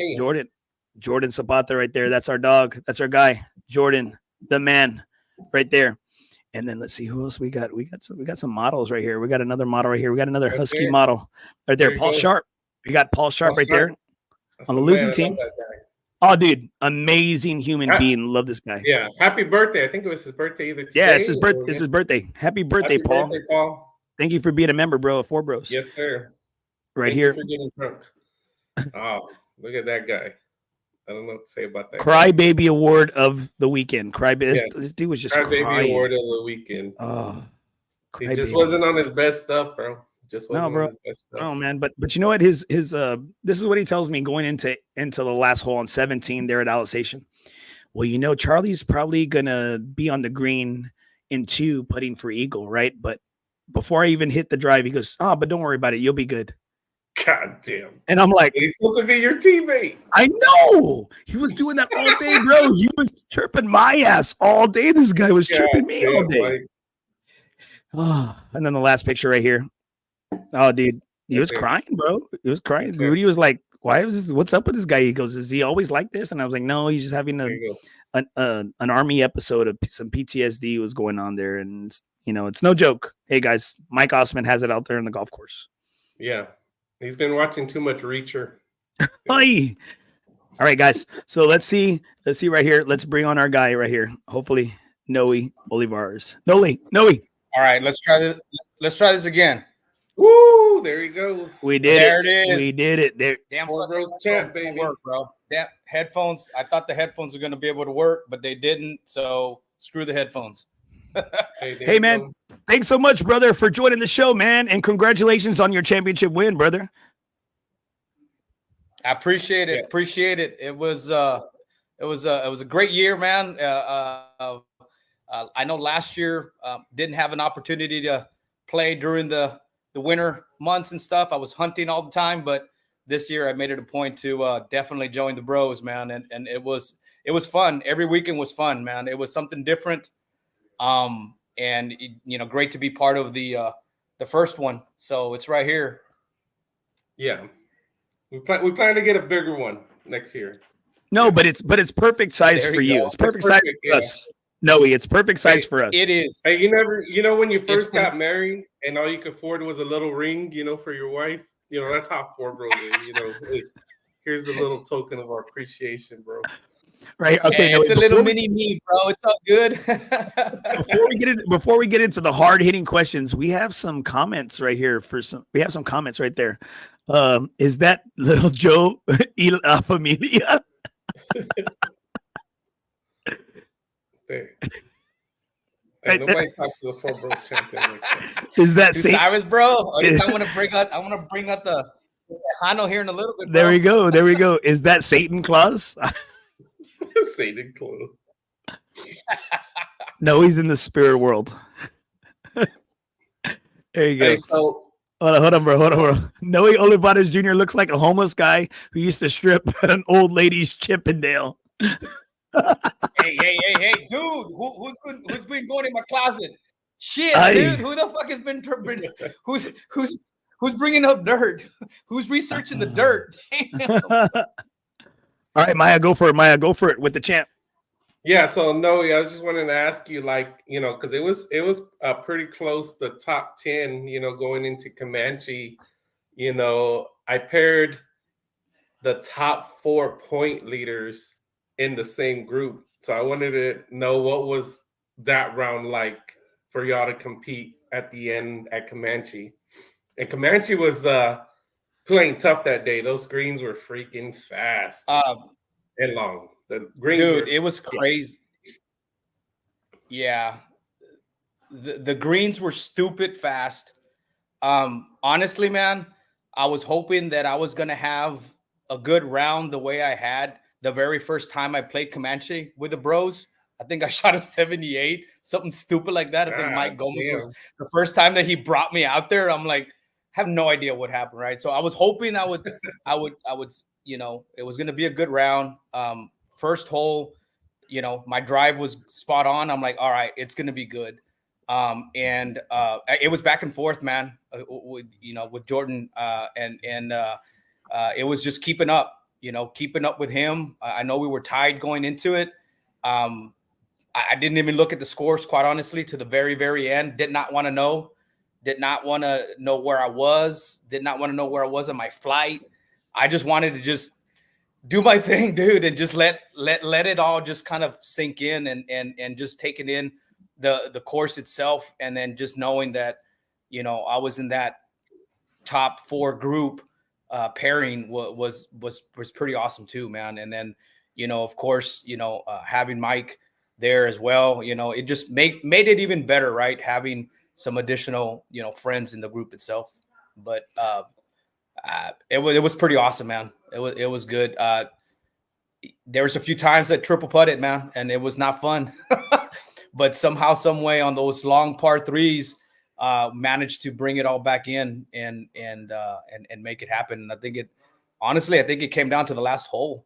Jordan Zapata right there. That's our dog. That's our guy, Jordan, the man. right there. And then let's see who else we got. We got some models right here. We got another model right here. We got another Right Husky there. model right there. There you Paul go. Sharp. We got Paul Sharp right there That's on the man. losing I love team. that guy. Oh, dude, amazing human being. Love this guy. Yeah, happy birthday. I think it was his birthday either today. Yeah, it's his birthday. It's his birthday. Happy birthday, Happy Paul. birthday, Paul. Thank you for being a member, bro, of Four Bros. Yes, sir. Right Thank here. you for getting drunk. Oh, look at that guy. I don't know what to say about that. Crybaby Award of the weekend. Crybaby. Yeah. This dude was just Crybaby crying. Award of the weekend. Oh, He just wasn't on his best stuff, bro. Just wasn't on his best stuff. Oh man, but you know what? His this is what he tells me going into the last hole on 17 there at Alisation. Well, you know, Charlie's probably gonna be on the green in 2 putting for eagle, right? But before I even hit the drive, he goes, "Oh, but don't worry about it. You'll be good." God damn. And I'm like, he's supposed to be your teammate. I know. He was doing that all day, bro. He was chirping my ass all day. This guy was chirping me all day. Like, oh, and then the last picture right here. Oh, dude. He was crying, bro. He was crying. Rudy was like, "Why is this? What's up with this guy?" He goes, "Is he always like this?" And I was like, "No, he's just having an army episode of some PTSD was going on there, and you know, it's no joke." Hey guys, Mike Osman has it out there in the golf course. Yeah, he's been watching too much Reacher. Hey. All right, guys. So let's see right here. Let's bring on our guy right here. Hopefully, Noe Olivarez. Noe. All right, let's try this. Let's try this again. Woo! There he goes. We did There it. it is. We did it. There. Damn, Four Bros champ, baby. Work, bro. Damn headphones. I thought the headphones were going to be able to work, but they didn't. So screw the headphones. Hey man, thanks so much, brother, for joining the show, man, and congratulations on your championship win, brother. I appreciate it. Appreciate it. It was a great year, man. I know last year didn't have an opportunity to play during the winter months and stuff. I was hunting all the time, but this year I made it a point to definitely join the bros, man. And it was fun. Every weekend was fun, man. It was something different. And you know, great to be part of the first one. So it's right here. Yeah. We plan to get a bigger one next year. No, but it's perfect size for you. It's perfect size for us. No, it's perfect size for us. It is. Hey, you know, when you first got married and all you could afford was a little ring, you know, for your wife, you know, that's how Four Bros is, you know. Here's a little token of our appreciation, bro. Right. Okay. Hey, it's a little mini me, bro. It's all good. before we get into the hard hitting questions, we have some comments right here we have some comments right there. Is that little Joe La Familia? There. Hey, nobody talks to the Four Bros champion. Like that. Is that Cyrus, bro? I want to bring out the Hano here in a little bit. Bro. There we go. Is that Satan Claus? Satan Claus. No, he's in the spirit world. There you go. Hey, so hold on, bro. Noe Olivarez Jr. looks like a homeless guy who used to strip at an old lady's Chippendale. hey, dude, who's been going in my closet? Shit, dude, who the fuck has been who's bringing up dirt? Who's researching the dirt? All right, Miah, go for it. Miah, go for it with the champ. Yeah, so Noe, I was just wanting to ask you, like, you know, because it was pretty close, the top 10, you know, going into Comanche. You know, I paired the top 4 point leaders in the same group. So I wanted to know what was that round like for y'all to compete at the end at Comanche. And Comanche was playing tough that day. Those greens were freaking fast and long. The greens, dude, it was crazy. Yeah, the greens were stupid fast. Honestly, man, I was hoping that I was gonna have a good round the way I had the very first time I played Comanche with the bros. I think I shot a 78, something stupid like that. I think Mike Gomez was the first time that he brought me out there. I'm like, have no idea what happened, right? So I was hoping I would, you know, it was going to be a good round. First hole, you know, my drive was spot on. I'm like, all right, it's going to be good. And it was back and forth, man, with Jordan. And it was just keeping up with him. I know we were tied going into it. I didn't even look at the scores, quite honestly, to the very, very end. Did not want to know. Did not want to know where I was. Did not want to know where I was on my flight. I just wanted to just do my thing, dude, and just let it all just kind of sink in and just take it in the course itself, and then just knowing that, you know, I was in that top 4 group pairing was pretty awesome too, man. And then, you know, of course, you know, having Mike there as well, you know, it just made it even better, right? Having some additional, you know, friends in the group itself. But it was pretty awesome, man. It was good. There was a few times that triple putted, man, and it was not fun. But somehow, some way, on those long par 3s, managed to bring it all back in and make it happen. And I think it came down to the last hole.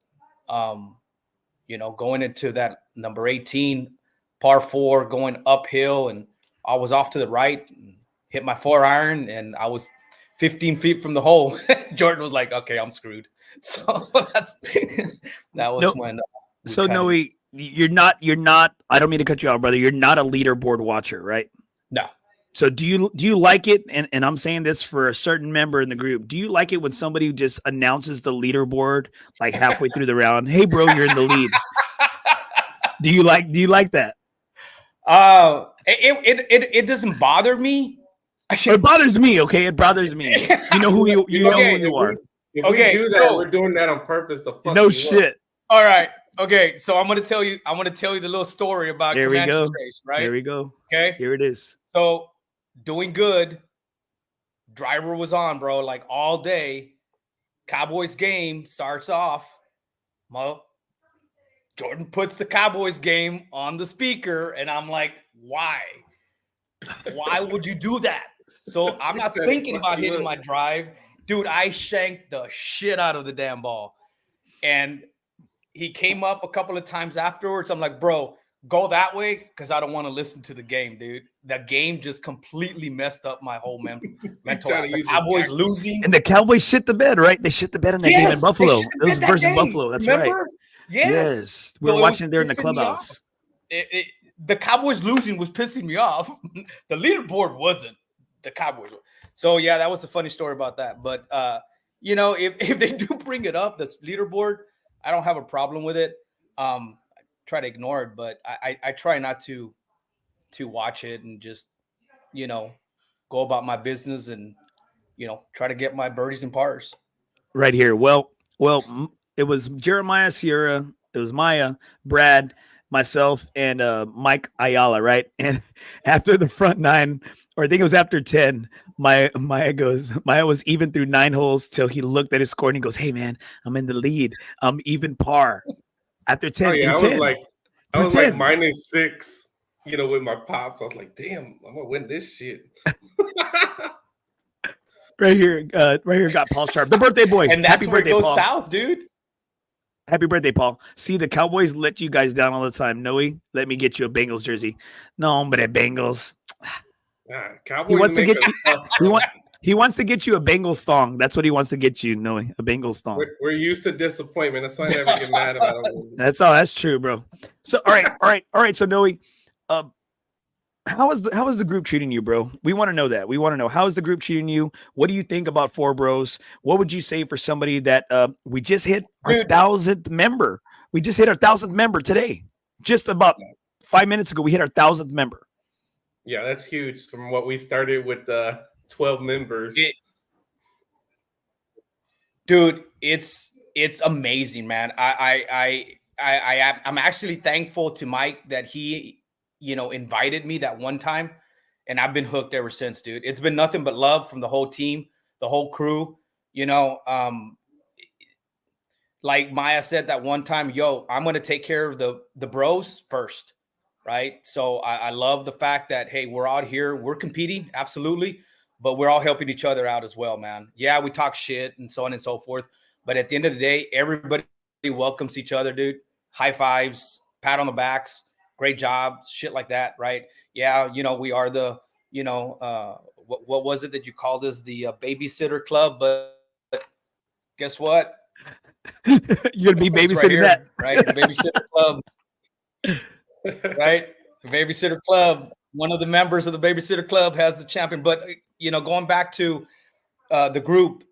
You know, going into that number 18 par 4, going uphill, and I was off to the right, and hit my 4-iron, and I was 15 feet from the hole. Jordan was like, "Okay, I'm screwed." So that was when. So Noe, you're not. I don't mean to cut you off, brother. You're not a leaderboard watcher, right? No. So do you like it? And I'm saying this for a certain member in the group. Do you like it when somebody just announces the leaderboard like halfway through the round? Hey, bro, you're in the lead. Do you like that? It doesn't bother me. It bothers me. Okay, it bothers me. You know who you know who you are. If we do that, we're doing that on purpose. No shit. All right. Okay. So I'm gonna tell you the little story about Comanche Trace, right? There we go. Okay. Here it is. So doing good. Driver was on, bro, like all day. Cowboys game starts off. Well, Jordan puts the Cowboys game on the speaker, and I'm like, why? Why would you do that? So I'm not thinking about hitting my drive. Dude, I shanked the shit out of the damn ball. And he came up a couple of times afterwards. I'm like, bro, go that way because I don't want to listen to the game, dude. The game just completely messed up my whole mental. The Cowboys losing. And the Cowboys shit the bed, right? They shit the bed in that game in Buffalo. It was versus Buffalo. That's Remember? Right. Yes. We were watching it there in the clubhouse. The Cowboys losing was pissing me off. The leaderboard wasn't. The Cowboys were. So, yeah, that was a funny story about that. But, you know, if they do bring it up, the leaderboard, I don't have a problem with it. I try to ignore it, but I try not to watch it and just, you know, go about my business and, you know, try to get my birdies and pars. Right here. Well, it was Jeremiah Sierra, it was Miah, Brad, myself, and Mike Ayala, right? And after the front 9, or I think it was after 10, Miah was even through 9 holes till he looked at his score and he goes, "Hey man, I'm in the lead. I'm even par." After 10, I was 10. like -6, you know, with my pops. I was like, damn, I'm gonna win this shit. Right here got Paul Sharp, the birthday boy. And that's Happy where birthday, it goes Paul. south, dude. Happy birthday, Paul. See, the Cowboys let you guys down all the time. Noe, let me get you a Bengals jersey. No, but at Bengals. Cowboys He wants to make get you, he wants to get you a Bengals thong. That's what he wants to get you, Noe, a Bengals thong. We're used to disappointment. That's why I never get mad about it. That's true, bro. So all right. So Noe, how is the group treating you, bro? We want to know that. We want to know, how is the group treating you? What do you think about Four Bros? What would you say for somebody that we just hit our 1,000th member? We just hit our 1,000th member today. Just about 5 minutes ago, we hit our 1,000th member. Yeah, that's huge. From what we started with 12 members. Dude, it's amazing, man. I'm actually thankful to Mike that he, you know, invited me that one time, and I've been hooked ever since, dude. It's been nothing but love from the whole team, the whole crew. You know, like Miah said that one time, yo, I'm gonna take care of the bros first, right? So I love the fact that, hey, we're out here, we're competing, absolutely, but we're all helping each other out as well, man. Yeah, we talk shit and so on and so forth, but at the end of the day, everybody welcomes each other, dude. High fives, pat on the backs, great job, shit like that, right? Yeah, you know, we are the, you know, what was it that you called us, the babysitter club? But guess what? You're gonna be babysitting right here, that, right? The babysitter club. right? The Babysitter Club, one of the members of the Babysitter Club has the champion. But, going back to the group,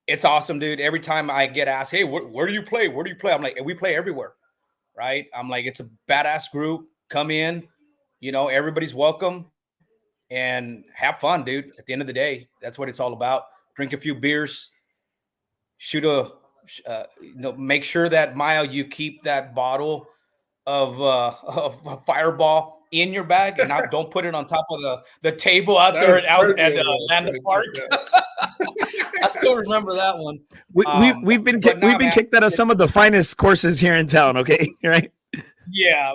it's awesome, dude. Every time I get asked, hey, where do you play? Where do you play? I'm like, we play everywhere, right? I'm like, it's a badass group. Come in, everybody's welcome and have fun, dude. At the end of the day, that's what it's all about. Drink a few beers, make sure that, Miah, you keep that bottle of a Fireball in your bag and don't put it on top of the table out there at Land Park. I still remember that one. We've been kicked out of some of the finest courses here in town. Okay, right? Yeah,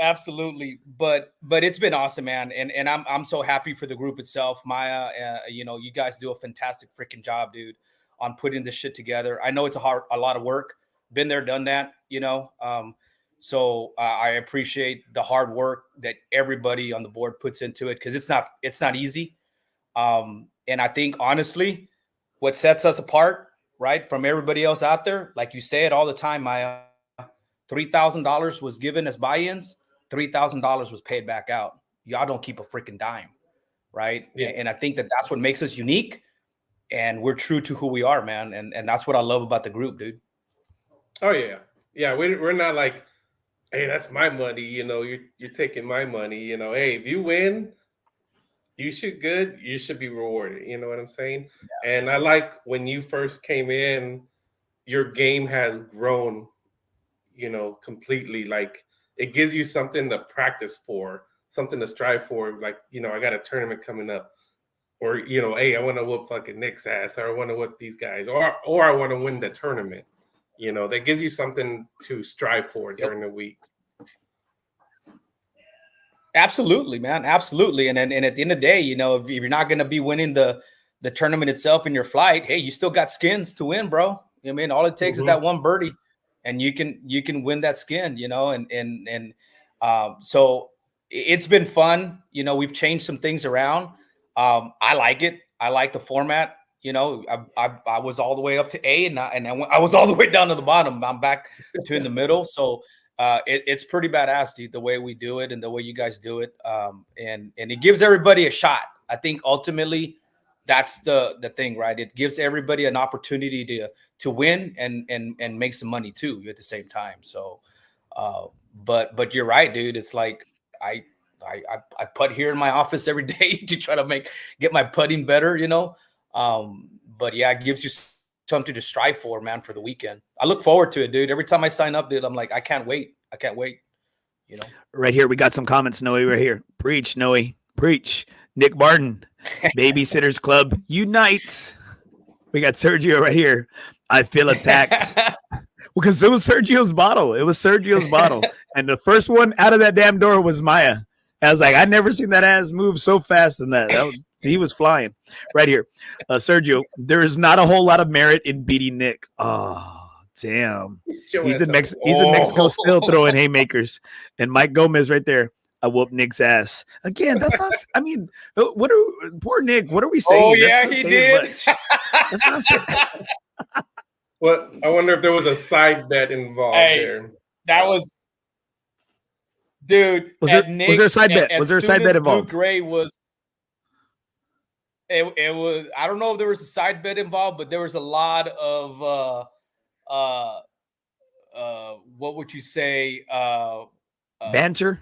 absolutely. But it's been awesome, man, and I'm so happy for the group itself. Miah, you guys do a fantastic freaking job, dude, on putting this shit together. I know it's a lot of work. Been there, done that. So I appreciate the hard work that everybody on the board puts into it, because it's not easy. And I think, honestly, what sets us apart, right, from everybody else out there, like you say it all the time, Miah, $3,000 was given as buy-ins, $3,000 was paid back out. Y'all don't keep a freaking dime, right? Yeah. And I think that's what makes us unique, and we're true to who we are, man. And that's what I love about the group, dude. Oh yeah, yeah. We're not like, hey, that's my money. You're taking my money. Hey, if you win, you should be rewarded. You know what I'm saying? Yeah. And I like when you first came in, your game has grown, completely. Like, it gives you something to practice for, something to strive for. Like, I got a tournament coming up, or, hey, I want to whoop fucking Nick's ass, or I want to whoop these guys, or I want to win the tournament. That gives you something to strive for during the week. Absolutely, man. Absolutely. And at the end of the day, if you're not going to be winning the tournament itself in your flight, hey, you still got skins to win, bro. I mean, all it takes is that one birdie, and you can win that skin, so it's been fun. We've changed some things around. I like it. I like the format. I was all the way up to A, and I was all the way down to the bottom. I'm back to in the middle. So it's pretty badass, dude, the way we do it and the way you guys do it. And it gives everybody a shot. I think ultimately that's the thing, right? It gives everybody an opportunity to win and make some money too at the same time. So, but you're right, dude. It's like I putt here in my office every day to try to get my putting better, but yeah, it gives you something to strive for, man, for the weekend. I look forward to it, dude. Every time I sign up, dude, I'm like, I can't wait. Right here, we got some comments, Noe, right here. Preach, Noe. Preach. Nick Barton, Babysitters Club unites. We got Sergio right here. I feel attacked. Because it was Sergio's bottle. And the first one out of that damn door was Miah. I was like, I never seen that ass move so fast than that. He was flying right here. Sergio, there is not a whole lot of merit in beating Nick. Oh, damn. He's in Mexico still throwing haymakers. And Mike Gomez right there. I whooped Nick's ass. Again, that's not, I mean, poor Nick, what are we saying? Oh, yeah, he did. That's not Well, I wonder if there was a side bet involved there. That was, dude. Was there a side bet? Was there a side bet involved? Blue Gray was. It was. I don't know if there was a side bet involved, but there was a lot of what would you say? Banter.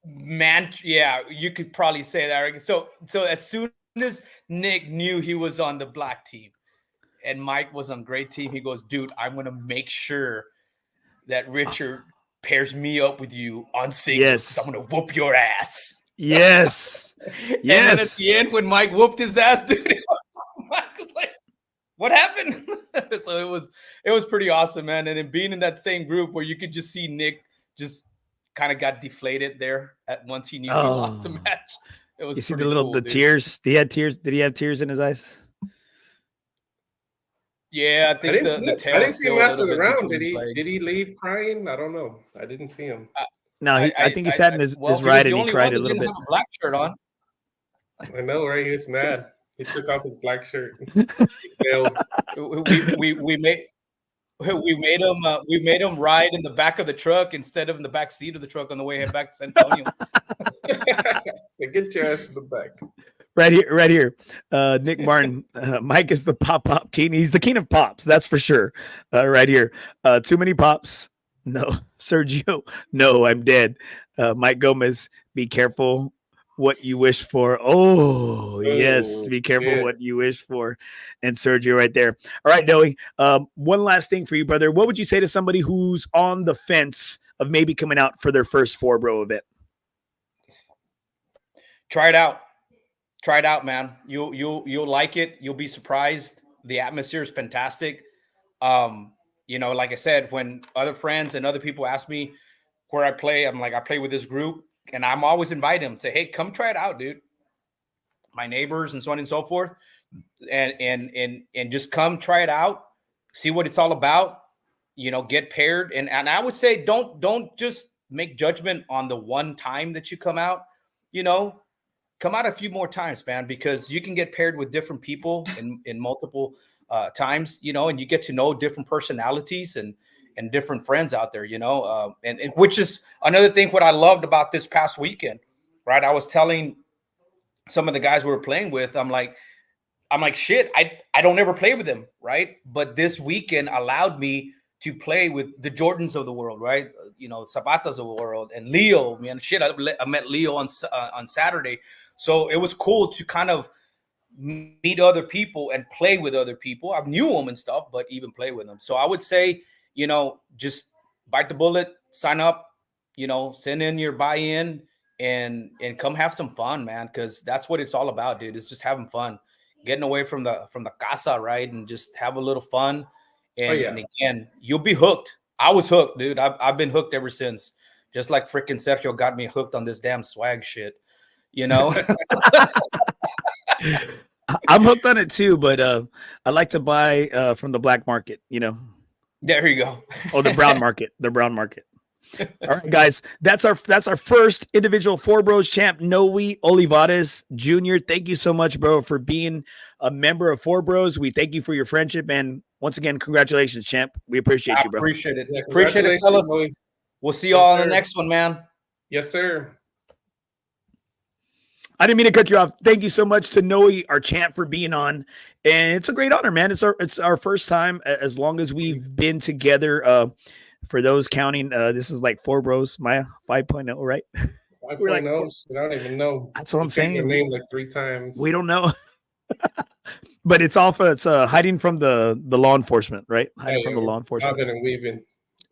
Man, yeah, you could probably say that. Right? So as soon as Nick knew he was on the black team and Mike was on gray team, he goes, dude, I'm going to make sure that Richard pairs me up with you on singles. Yes. I'm going to whoop your ass. Yes. And then at the end, when Mike whooped his ass, dude, Mike was like, what happened? So it was pretty awesome, man. And then being in that same group where you could just see Nick just kind of got deflated there at once he knew he lost the match. It was. You see the tears? Did he have tears? Did he have tears in his eyes? Yeah, I think the tail. I didn't see him after the round. Did he leave crying? I don't know. I didn't see him. No, I think he sat in his ride and he cried a little bit. Have a black shirt on. I know, right? He was mad. He took off his black shirt. we made him ride in the back of the truck instead of in the back seat of the truck on the way back to San Antonio. Get your ass in the back. Right here. Nick Martin. Mike is the pop king. He's the king of pops, that's for sure. Right here. Too many pops. No. Sergio. No, I'm dead. Mike Gomez. Be careful what you wish for. Oh, yes. Be careful what you wish for. And Sergio right there. All right, Noe. One last thing for you, brother. What would you say to somebody who's on the fence of maybe coming out for their first FOREBRO event? Try it out. Try it out, man. You'll like it. You'll be surprised. The atmosphere is fantastic. Like I said, when other friends and other people ask me where I play, I'm like, I play with this group, and I'm always inviting them. Say, hey, come try it out, dude. My neighbors and so on and so forth, and just come try it out, see what it's all about. Get paired, and I would say don't just make judgment on the one time that you come out. Come out a few more times, man, because you can get paired with different people in multiple times, and you get to know different personalities and different friends out there, and which is another thing what I loved about this past weekend, right? I was telling some of the guys we were playing with, I'm like, shit, I don't ever play with them, right? But this weekend allowed me to play with the Jordans of the world, right? Zapatas of the world, and Leo, man, shit, I met Leo on Saturday. So it was cool to kind of meet other people and play with other people. I knew them and stuff, but even play with them. So I would say, just bite the bullet, sign up, send in your buy-in and come have some fun, man, because that's what it's all about, dude. It's just having fun, getting away from the casa, right? And just have a little fun. And again, you'll be hooked. I was hooked, dude. I've been hooked ever since. Just like freaking Sepko got me hooked on this damn swag shit, I'm hooked on it too, but I like to buy from the black market, There you go. Oh, the brown market. The brown market. All right, guys. That's our first individual FOREBROS champ, Noe Olivarez Jr. Thank you so much, bro, for being a member of FOREBROS. We thank you for your friendship, and once again, congratulations, champ. We appreciate you, bro. Appreciate it. Yeah, appreciate it, fellas. We'll see you all on the next one, man. Yes, sir. I didn't mean to cut you off. Thank you so much to Noe, our champ, for being on. And it's a great honor, man. It's our first time as long as we've been together. For those counting, this is like FOREBROS, Miah 5.0, right? 5.0. Like, I don't even know. That's what I'm saying. Your name like 3 times. We don't know. But it's hiding from the law enforcement, right? Hiding from the law enforcement. Bobbing and weaving.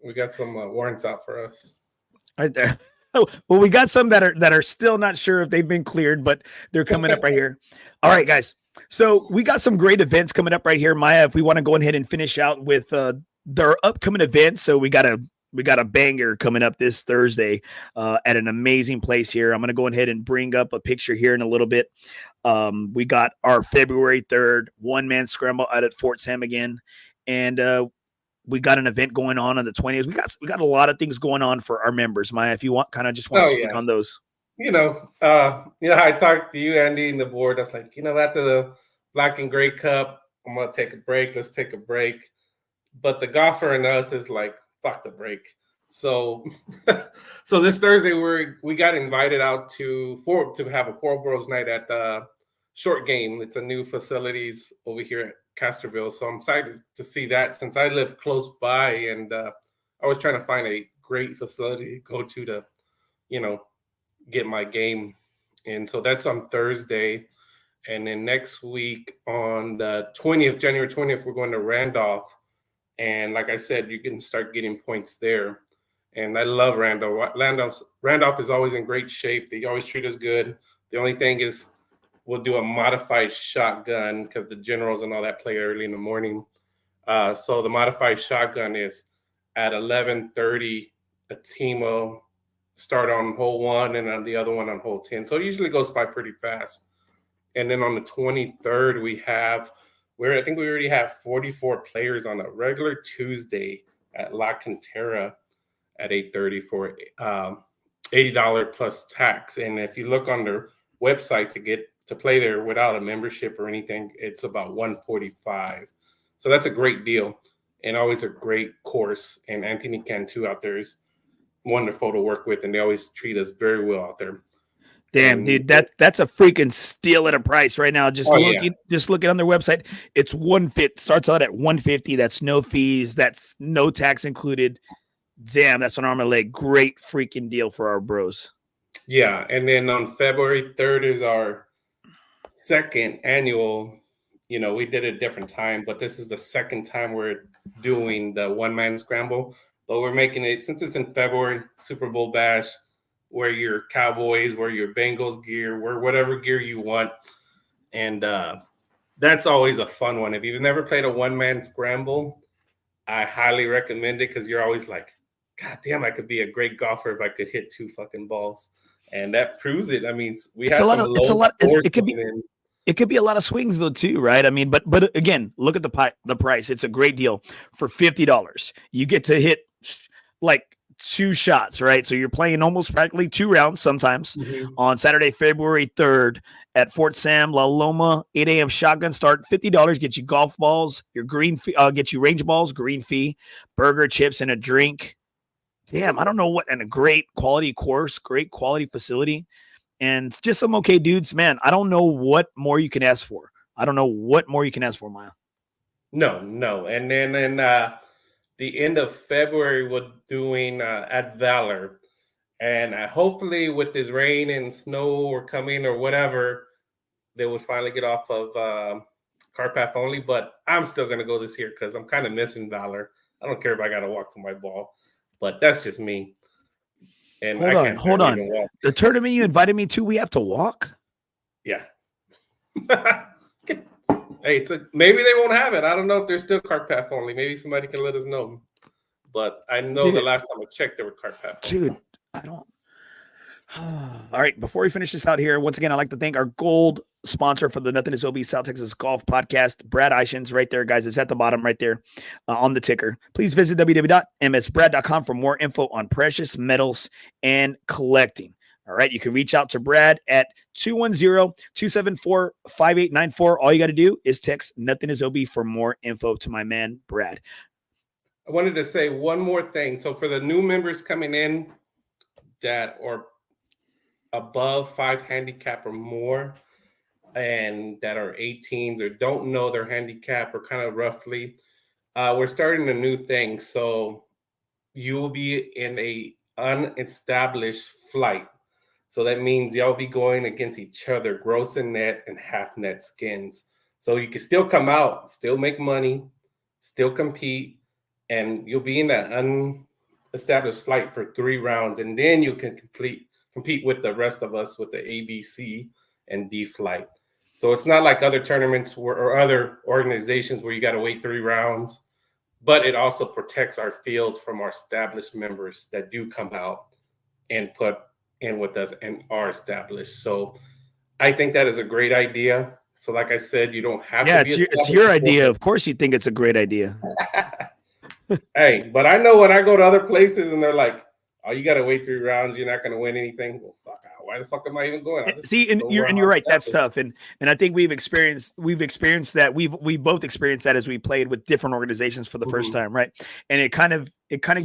We got some warrants out for us. Right there. Well, we got some that are still not sure if they've been cleared, but they're coming up right here. All right, guys. So we got some great events coming up right here, Miah. If we want to go ahead and finish out with their upcoming events, so we got a banger coming up this Thursday at an amazing place here. I'm going to go ahead and bring up a picture here in a little bit. We got our February 3rd one-man scramble out at Fort Sam again, and we got an event going on the 20th. We got a lot of things going on for our members, Miah. If you want, kind of just want to speak on those. I talked to you, Andy, and the board. That's like, after the Black and Gray Cup, I'm gonna take a break. Let's take a break. But the golfer in us is like, fuck the break. So, so this Thursday we got invited out to have a FOREBROS night at the Short Game. It's a new facilities over here at Castroville. So I'm excited to see that since I live close by, and I was trying to find a great facility to go to get my game. And so that's on Thursday. And then next week on the 20th, January 20th, we're going to Randolph. And like I said, you can start getting points there. And I love Randolph. Randolph is always in great shape. They always treat us good. The only thing is we'll do a modified shotgun because the generals and all that play early in the morning. So the modified shotgun is at 11:30. A team will start on hole 1 and on the other one on hole 10. So it usually goes by pretty fast. And then on the 23rd, I think we already have 44 players on a regular Tuesday at La Cantera at 8:30 for $80 plus tax. And if you look on their website to play there without a membership or anything, it's about $145. So that's a great deal. and always a great course. And Anthony Cantu out there is wonderful to work with, and they always treat us very well out there. Damn, dude, that's a freaking steal at a price right now. Just looking on their website, it's 150. Starts out at 150. That's no fees. That's no tax included. Damn, that's an arm and leg. Great freaking deal for our bros. Yeah, and then on February 3rd is our second annual. You know, we did it a different time, but this is the second time we're doing the one-man scramble. But we're making it, since it's in February, Super Bowl Bash, wear your Cowboys, wear your Bengals gear, wear whatever gear you want. And that's always a fun one. If you've never played a one-man scramble, I highly recommend it, because you're always like, God damn, I could be a great golfer if I could hit 2 fucking balls. And that proves it. I mean, we have it could be a lot of swings though too, right? I mean, but again, look at the price. It's a great deal for $50. You get to hit like 2 shots, right? So you're playing almost practically 2 rounds sometimes on Saturday, February 3rd at Fort Sam, La Loma, 8 a.m. shotgun start. $50 gets you golf balls, your green fee, gets you range balls, green fee, burger, chips, and a drink. Damn, I don't know what, and a great quality course, great quality facility, and just some okay dudes, man. I don't know what more you can ask for. Miah. No. And then in the end of February, we're doing at Valor. And hopefully with this rain and snow or coming or whatever, they would finally get off of cart path only. But I'm still going to go this year because I'm kind of missing Valor. I don't care if I got to walk to my ball. But that's just me. And hold on. The tournament you invited me to, we have to walk? Yeah. Hey, maybe they won't have it. I don't know if they're still cart path only. Maybe somebody can let us know. But I know the last time I checked, they were cart path only. Dude, I don't. All right, before we finish this out here, once again, I'd like to thank our gold sponsor for the Nothing is OB South Texas Golf Podcast, Brad Eischens, right there, guys. It's at the bottom right there on the ticker. Please visit www.msbrad.com for more info on precious metals and collecting. All right, you can reach out to Brad at 210-274-5894. All you got to do is text Nothing is OB for more info to my man, Brad. I wanted to say one more thing. So for the new members coming in that are above 5 handicap or more, and that are 18s or don't know their handicap or kind of roughly, we're starting a new thing. So you will be in a unestablished flight. So that means y'all be going against each other, gross and net and half net skins. So you can still come out, still make money, still compete, and you'll be in that unestablished flight for 3 rounds, and then you can compete with the rest of us with the A, B, C, and D flight. So it's not like other tournaments or other organizations where you got to wait 3 rounds, but it also protects our field from our established members that do come out and put in with us and are established. So I think that is a great idea. So like I said, you don't have to be it's your idea. Of course you think it's a great idea. Hey, but I know when I go to other places and they're like, oh, you got to wait 3 rounds. You're not going to win anything. Well, fuck out. Why the fuck am I even going? See, and you're right. That's tough. And I think we've experienced that. We've both experienced that as we played with different organizations for the first time. Right. And it kind of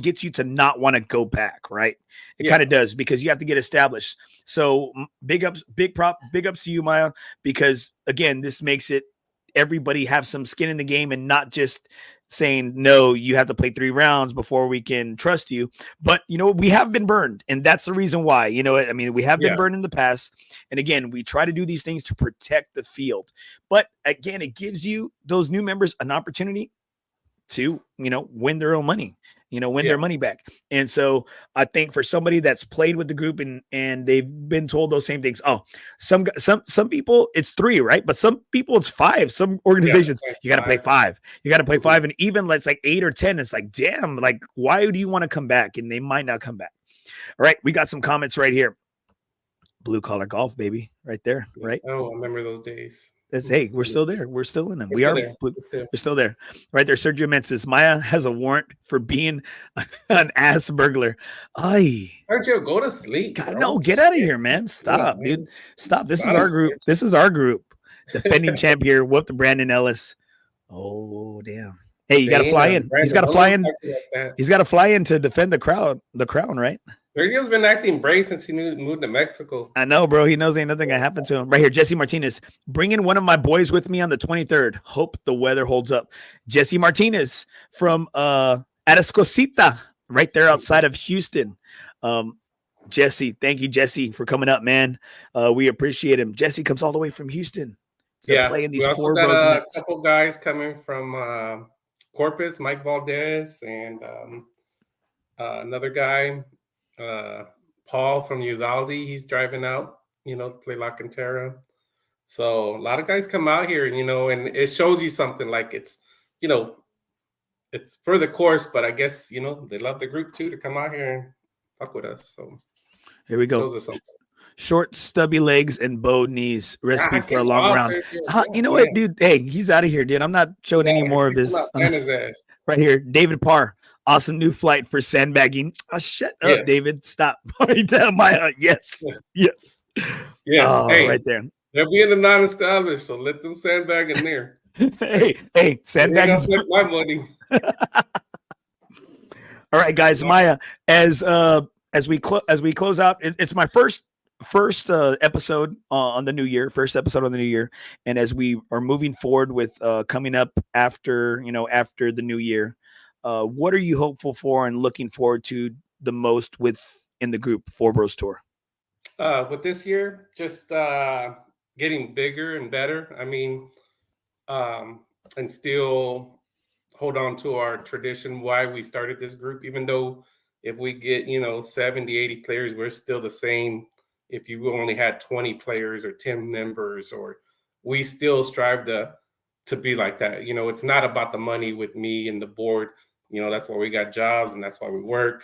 gets you to not want to go back. Right. It kind of does, because you have to get established. So big ups to you, Miah, because again, this makes it everybody have some skin in the game and not just saying, no, you have to play 3 rounds before we can trust you. But, we have been burned, and that's the reason why. We have been burned in the past. And again, we try to do these things to protect the field. But again, it gives you, those new members, an opportunity to, win their own money, their money back. And so I think for somebody that's played with the group and they've been told those same things, some people it's 3, right? But some people it's 5. Some organizations, you got to play 5. You got to play 5. And even it's like 8 or 10, it's like, damn, like, why do you want to come back? And they might not come back. All right. We got some comments right here. Blue collar golf, baby, right there. Right. Oh, I remember those days. Hey, we're still there. We're still in them. We're still there. Right there. Sergio Menses. Miah has a warrant for being an ass burglar. Sergio, go to sleep. God, no, get out of here, man. Stop, dude. Stop. This is our group. This is our group. Defending champ here. Whoop the Brandon Ellis. Oh, damn. Hey, you got to fly in. He's got to fly in. Like He's got to fly in to defend the crown, right? Radio's been acting brave since he moved to Mexico. I know, bro. He knows ain't nothing gonna happen to him. Right here, Jesse Martinez. Bringing one of my boys with me on the 23rd. Hope the weather holds up. Jesse Martinez from Atascosita, right there outside of Houston. Jesse, thank you, Jesse, for coming up, man. We appreciate him. Jesse comes all the way from Houston. Yeah, playing these we also four got bros a events. couple guys coming from Corpus, Mike Valdez, and another guy, Paul from Uvalde. He's driving out, to play La Cantera. So a lot of guys come out here, and it shows you something like it's for the course, but I guess, they love the group too to come out here and fuck with us. So here we go. Shows us something. Short, stubby legs and bowed knees. Recipe for a long round. You know what, dude? Hey, he's out of here, dude. I'm not showing any more of his. Right here, David Parr. Awesome new flight for sandbagging. Oh, shut up, David. Stop. Miah. Yes. Yes. Yes. Oh, hey, right there. They're being a non-established, so let them sandbag in there. hey, sandbagging. My money. All right, guys. Miah, as we close out, it's my first episode on the new year, and as we are moving forward with coming up after the new year, what are you hopeful for and looking forward to the most in the group FOREBROS Tour? With this year, just getting bigger and better. I mean, and still hold on to our tradition, why we started this group, even though if we get 70, 80 players, we're still the same. If you only had 20 players or 10 members, or we still strive to be like that. It's not about the money with me and the board. That's why we got jobs and that's why we work.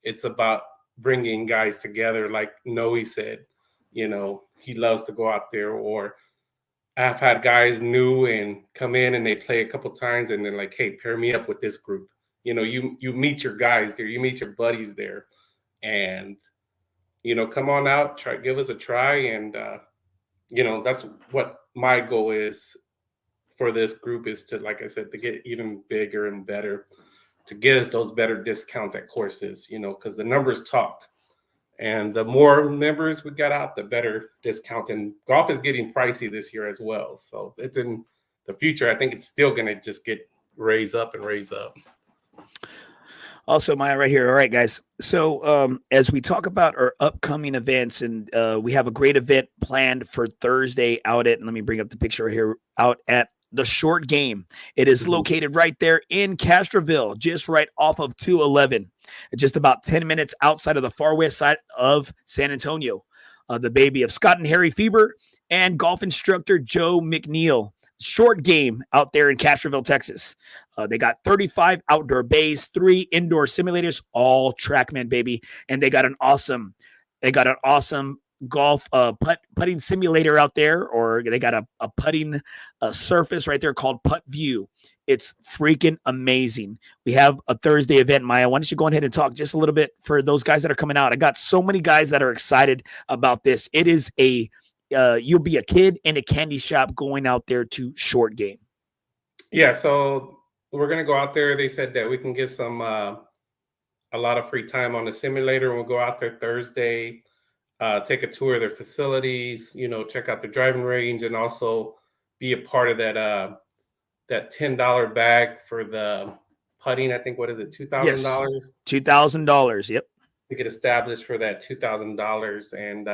It's about bringing guys together. Like Noe said, he loves to go out there, or I've had guys new and come in and they play a couple times and they're like, hey, pair me up with this group. You meet your guys there, you meet your buddies there, and come on out, give us a try. And that's what my goal is for this group, is to, like I said, to get even bigger and better, to get us those better discounts at courses, because the numbers talk. And the more members we got out, the better discounts. And golf is getting pricey this year as well. So it's in the future. I think it's still going to just get raised up. Also, Miah, right here. All right, guys. So as we talk about our upcoming events, and we have a great event planned for Thursday let me bring up the picture right here, out at the Short Game. It is located right there in Castroville, just right off of 211, just about 10 minutes outside of the far west side of San Antonio. The baby of Scott and Harry Feber and golf instructor Joe McNeil. Short Game out there in Castroville, Texas. They got 35 outdoor bays, 3 indoor simulators, all TrackMan, baby. And they got an awesome golf putting simulator out there, or they got a putting surface right there called Putt View. It's freaking amazing. We have a Thursday event. Miah, why don't you go ahead and talk just a little bit for those guys that are coming out? I got so many guys that are excited about this. It is you'll be a kid in a candy shop going out there to Short Game. Yeah, so we're going to go out there. They said that we can get some a lot of free time on the simulator. We'll go out there Thursday, take a tour of their facilities, check out the driving range, and also be a part of that $10 bag for the putting. I think, what is it, $2,000? Yes, $2,000. Yep. To get established for that $2,000, and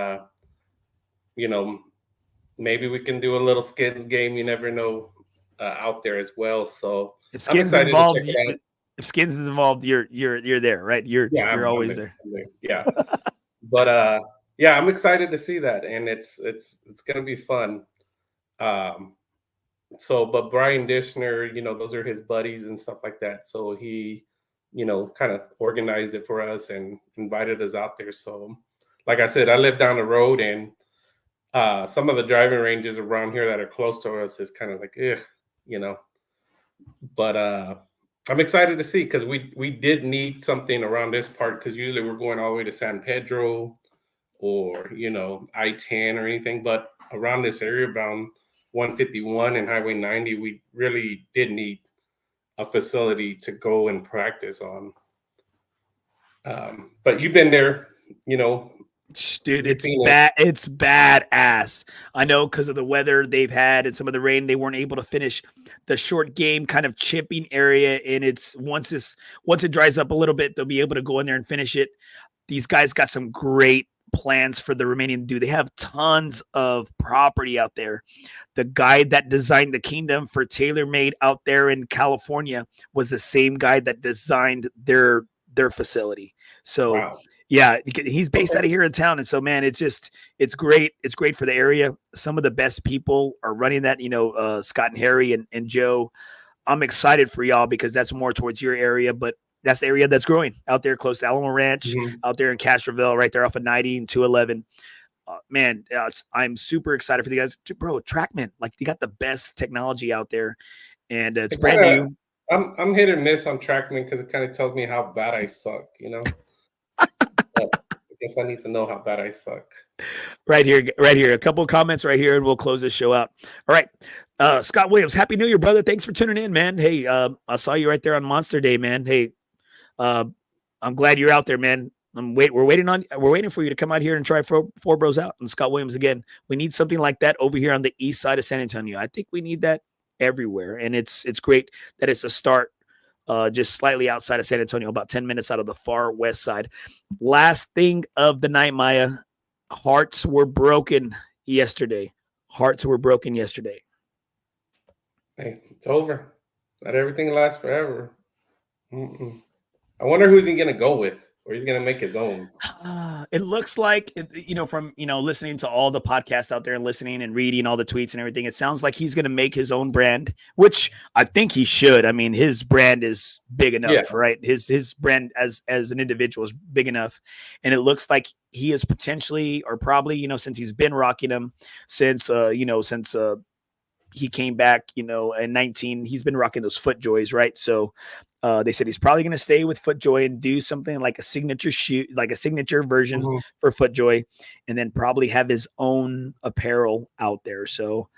maybe we can do a little skins game. You never know, out there as well. So if skins involved, if skins is involved, you're there, right? You're always there. Yeah. But yeah, I'm excited to see that, and it's gonna be fun. But Brian Dishner, those are his buddies and stuff like that. So he, kind of organized it for us and invited us out there. So, like I said, I live down the road, and some of the driving ranges around here that are close to us is kind of like, But I'm excited to see, because we did need something around this part, because usually we're going all the way to San Pedro or I-10 or anything, but around this area, around 151 and Highway 90, we really did need a facility to go and practice on. But you've been there, you know. Dude, it's bad. It's badass. I know because of the weather they've had and some of the rain, they weren't able to finish the short game kind of chipping area. And it's once it dries up a little bit, they'll be able to go in there and finish it. These guys got some great plans for the remaining to do. They have tons of property out there. The guy that designed the Kingdom for TaylorMade out there in California was the same guy that designed their facility. So wow. Yeah, he's based out of here in town. And so, man, it's great. It's great for the area. Some of the best people are running that, Scott and Harry and Joe. I'm excited for y'all because that's more towards your area, but that's the area that's growing out there close to Alamo Ranch, out there in Castroville, right there off of 90 and 211. Man, I'm super excited for the guys. Bro, TrackMan, like you got the best technology out there, and it's brand new. I'm hit or miss on TrackMan because it kind of tells me how bad I suck, I guess I need to know how bad I suck. Right here. A couple of comments right here, and we'll close this show out. All right. Scott Williams, Happy New Year, brother. Thanks for tuning in, man. Hey, I saw you right there on Monster Day, man. Hey, I'm glad you're out there, man. We're waiting for you to come out here and try Four Bros out. And Scott Williams, again, we need something like that over here on the east side of San Antonio. I think we need that everywhere. And it's great that it's a start just slightly outside of San Antonio, about 10 minutes out of the far west side. Last thing of the night, Miah. Hearts were broken yesterday. Hey, it's over. Not everything lasts forever. I wonder who's he going to go with, or he's going to make his own. It looks like, from, listening to all the podcasts out there and listening and reading all the tweets and everything, it sounds like he's going to make his own brand, which I think he should. I mean, his brand is big enough, right? His brand as an individual is big enough. And it looks like he is potentially, or probably, since he's been rocking them since he came back, in 19, he's been rocking those FootJoys, right? So they said he's probably going to stay with FootJoy and do something like a signature shoe, like a signature version for FootJoy, and then probably have his own apparel out there. So,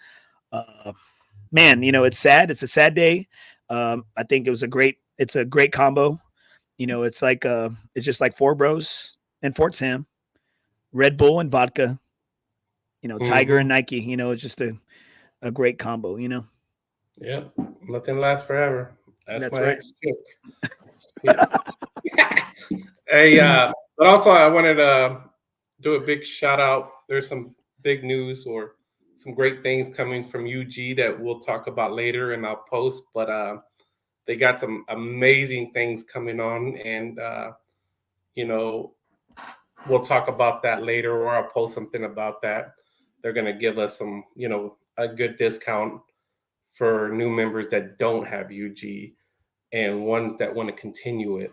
man, it's sad. It's a sad day. I think it's a great combo. It's like, it's just like Four Bros and Fort Sam, Red Bull and vodka, Tiger and Nike, it's just a great combo, Yeah, nothing lasts forever. That's my right. ex-chick. Hey, but also I wanted to do a big shout out. There's some big news or some great things coming from UG that we'll talk about later and I'll post, but they got some amazing things coming on, and we'll talk about that later, or I'll post something about that. They're going to give us some, a good discount for new members that don't have UG and ones that want to continue it.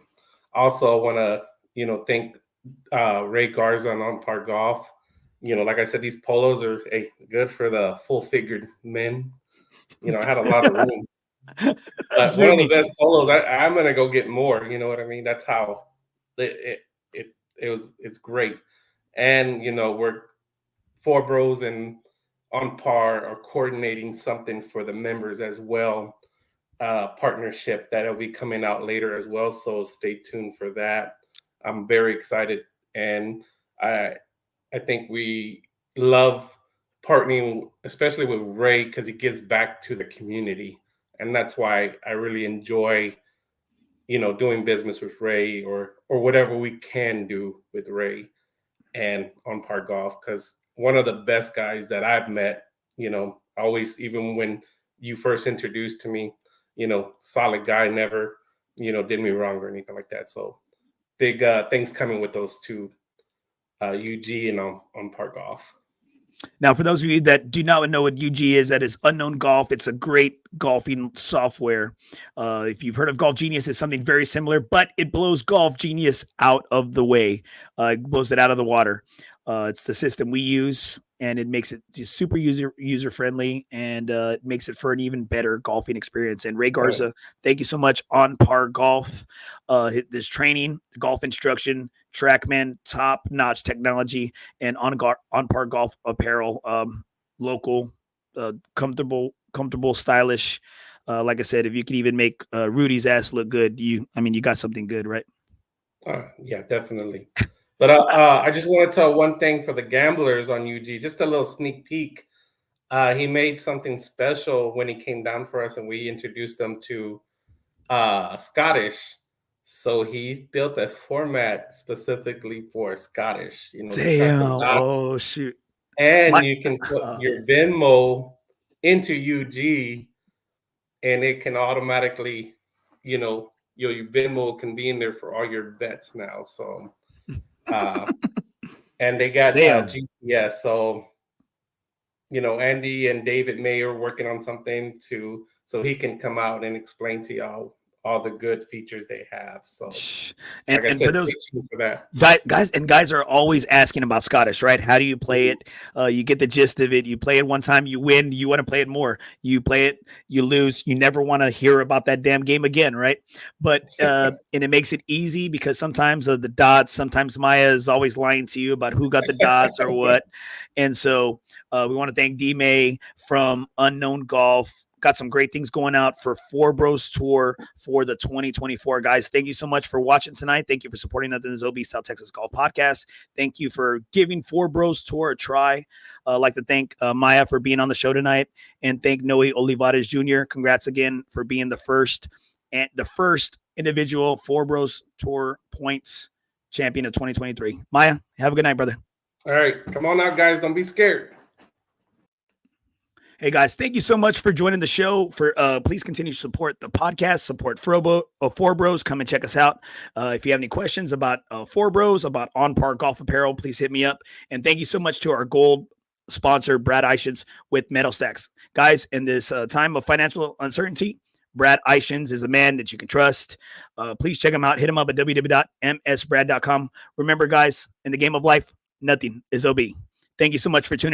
Also, I want to, thank Ray Garza on Par Golf. Like I said, these polos are good for the full-figured men. I had a lot of room. But one of the best polos, I'm going to go get more. You know what I mean? That's how it's great. And, we're Four Bros and On Par are coordinating something for the members as well, partnership that'll be coming out later as well. So stay tuned for that. I'm very excited, and I think we love partnering, especially with Ray, because he gives back to the community, and that's why I really enjoy, doing business with Ray or whatever we can do with Ray and On Par Golf, because one of the best guys that I've met, always, even when you first introduced to me, solid guy, never, did me wrong or anything like that. So big things coming with those two, UG and On Par Golf. Now, for those of you that do not know what UG is, that is Unknown Golf. It's a great golfing software. If you've heard of Golf Genius, it's something very similar, but it blows Golf Genius out of the way. It blows it out of the water. It's the system we use, and it makes it just super user friendly, and it makes it for an even better golfing experience. And Ray Garza, Thank you so much. On Par Golf, this training, golf instruction, TrackMan, top notch technology, and on Par Golf apparel, local, comfortable, stylish. Like I said, if you could even make Rudy's ass look good, you got something good, right? Yeah, definitely. But I just want to tell one thing for the gamblers on UG, just a little sneak peek. He made something special when he came down for us and we introduced them to Scottish. So he built a format specifically for Scottish. You know, the tracking Damn. dots. Oh shoot. And you can put your Venmo into UG and it can automatically, you know, your Venmo can be in there for all your bets now. So, and they got GPS. So, you know, Andy and David May are working on something so he can come out and explain to y'all all the good features they have. So, and, like I and said, for those stay tuned for that. guys are always asking about Scottish, right? How do you play it? You get the gist of it. You play it one time, you win, you want to play it more. You play it, you lose, you never want to hear about that damn game again, right? But and it makes it easy because sometimes the dots, sometimes Miah is always lying to you about who got the dots or what. And so we want to thank D-May from Unknown Golf. Got some great things going out for FOREBROS Tour for the 2024. Guys, thank you so much for watching tonight. Thank you for supporting the Zobe South Texas Golf Podcast. Thank you for giving FOREBROS Tour a try. I'd like to thank Miah for being on the show tonight, and thank Noe Olivarez Jr. Congrats again for being the first individual FOREBROS Tour points champion of 2023. Miah, have a good night, brother. All right, come on out, guys. Don't be scared. Hey guys, thank you so much for joining the show. Please continue to support the podcast, support FOREBROS. Come and check us out. If you have any questions about FOREBROS, about On Par Golf Apparel, please hit me up. And thank you so much to our gold sponsor, Brad Eischens with Metalstacks. Guys, in this time of financial uncertainty, Brad Eischens is a man that you can trust. Please check him out. Hit him up at www.msbrad.com. Remember, guys, in the game of life, nothing is OB. Thank you so much for tuning in.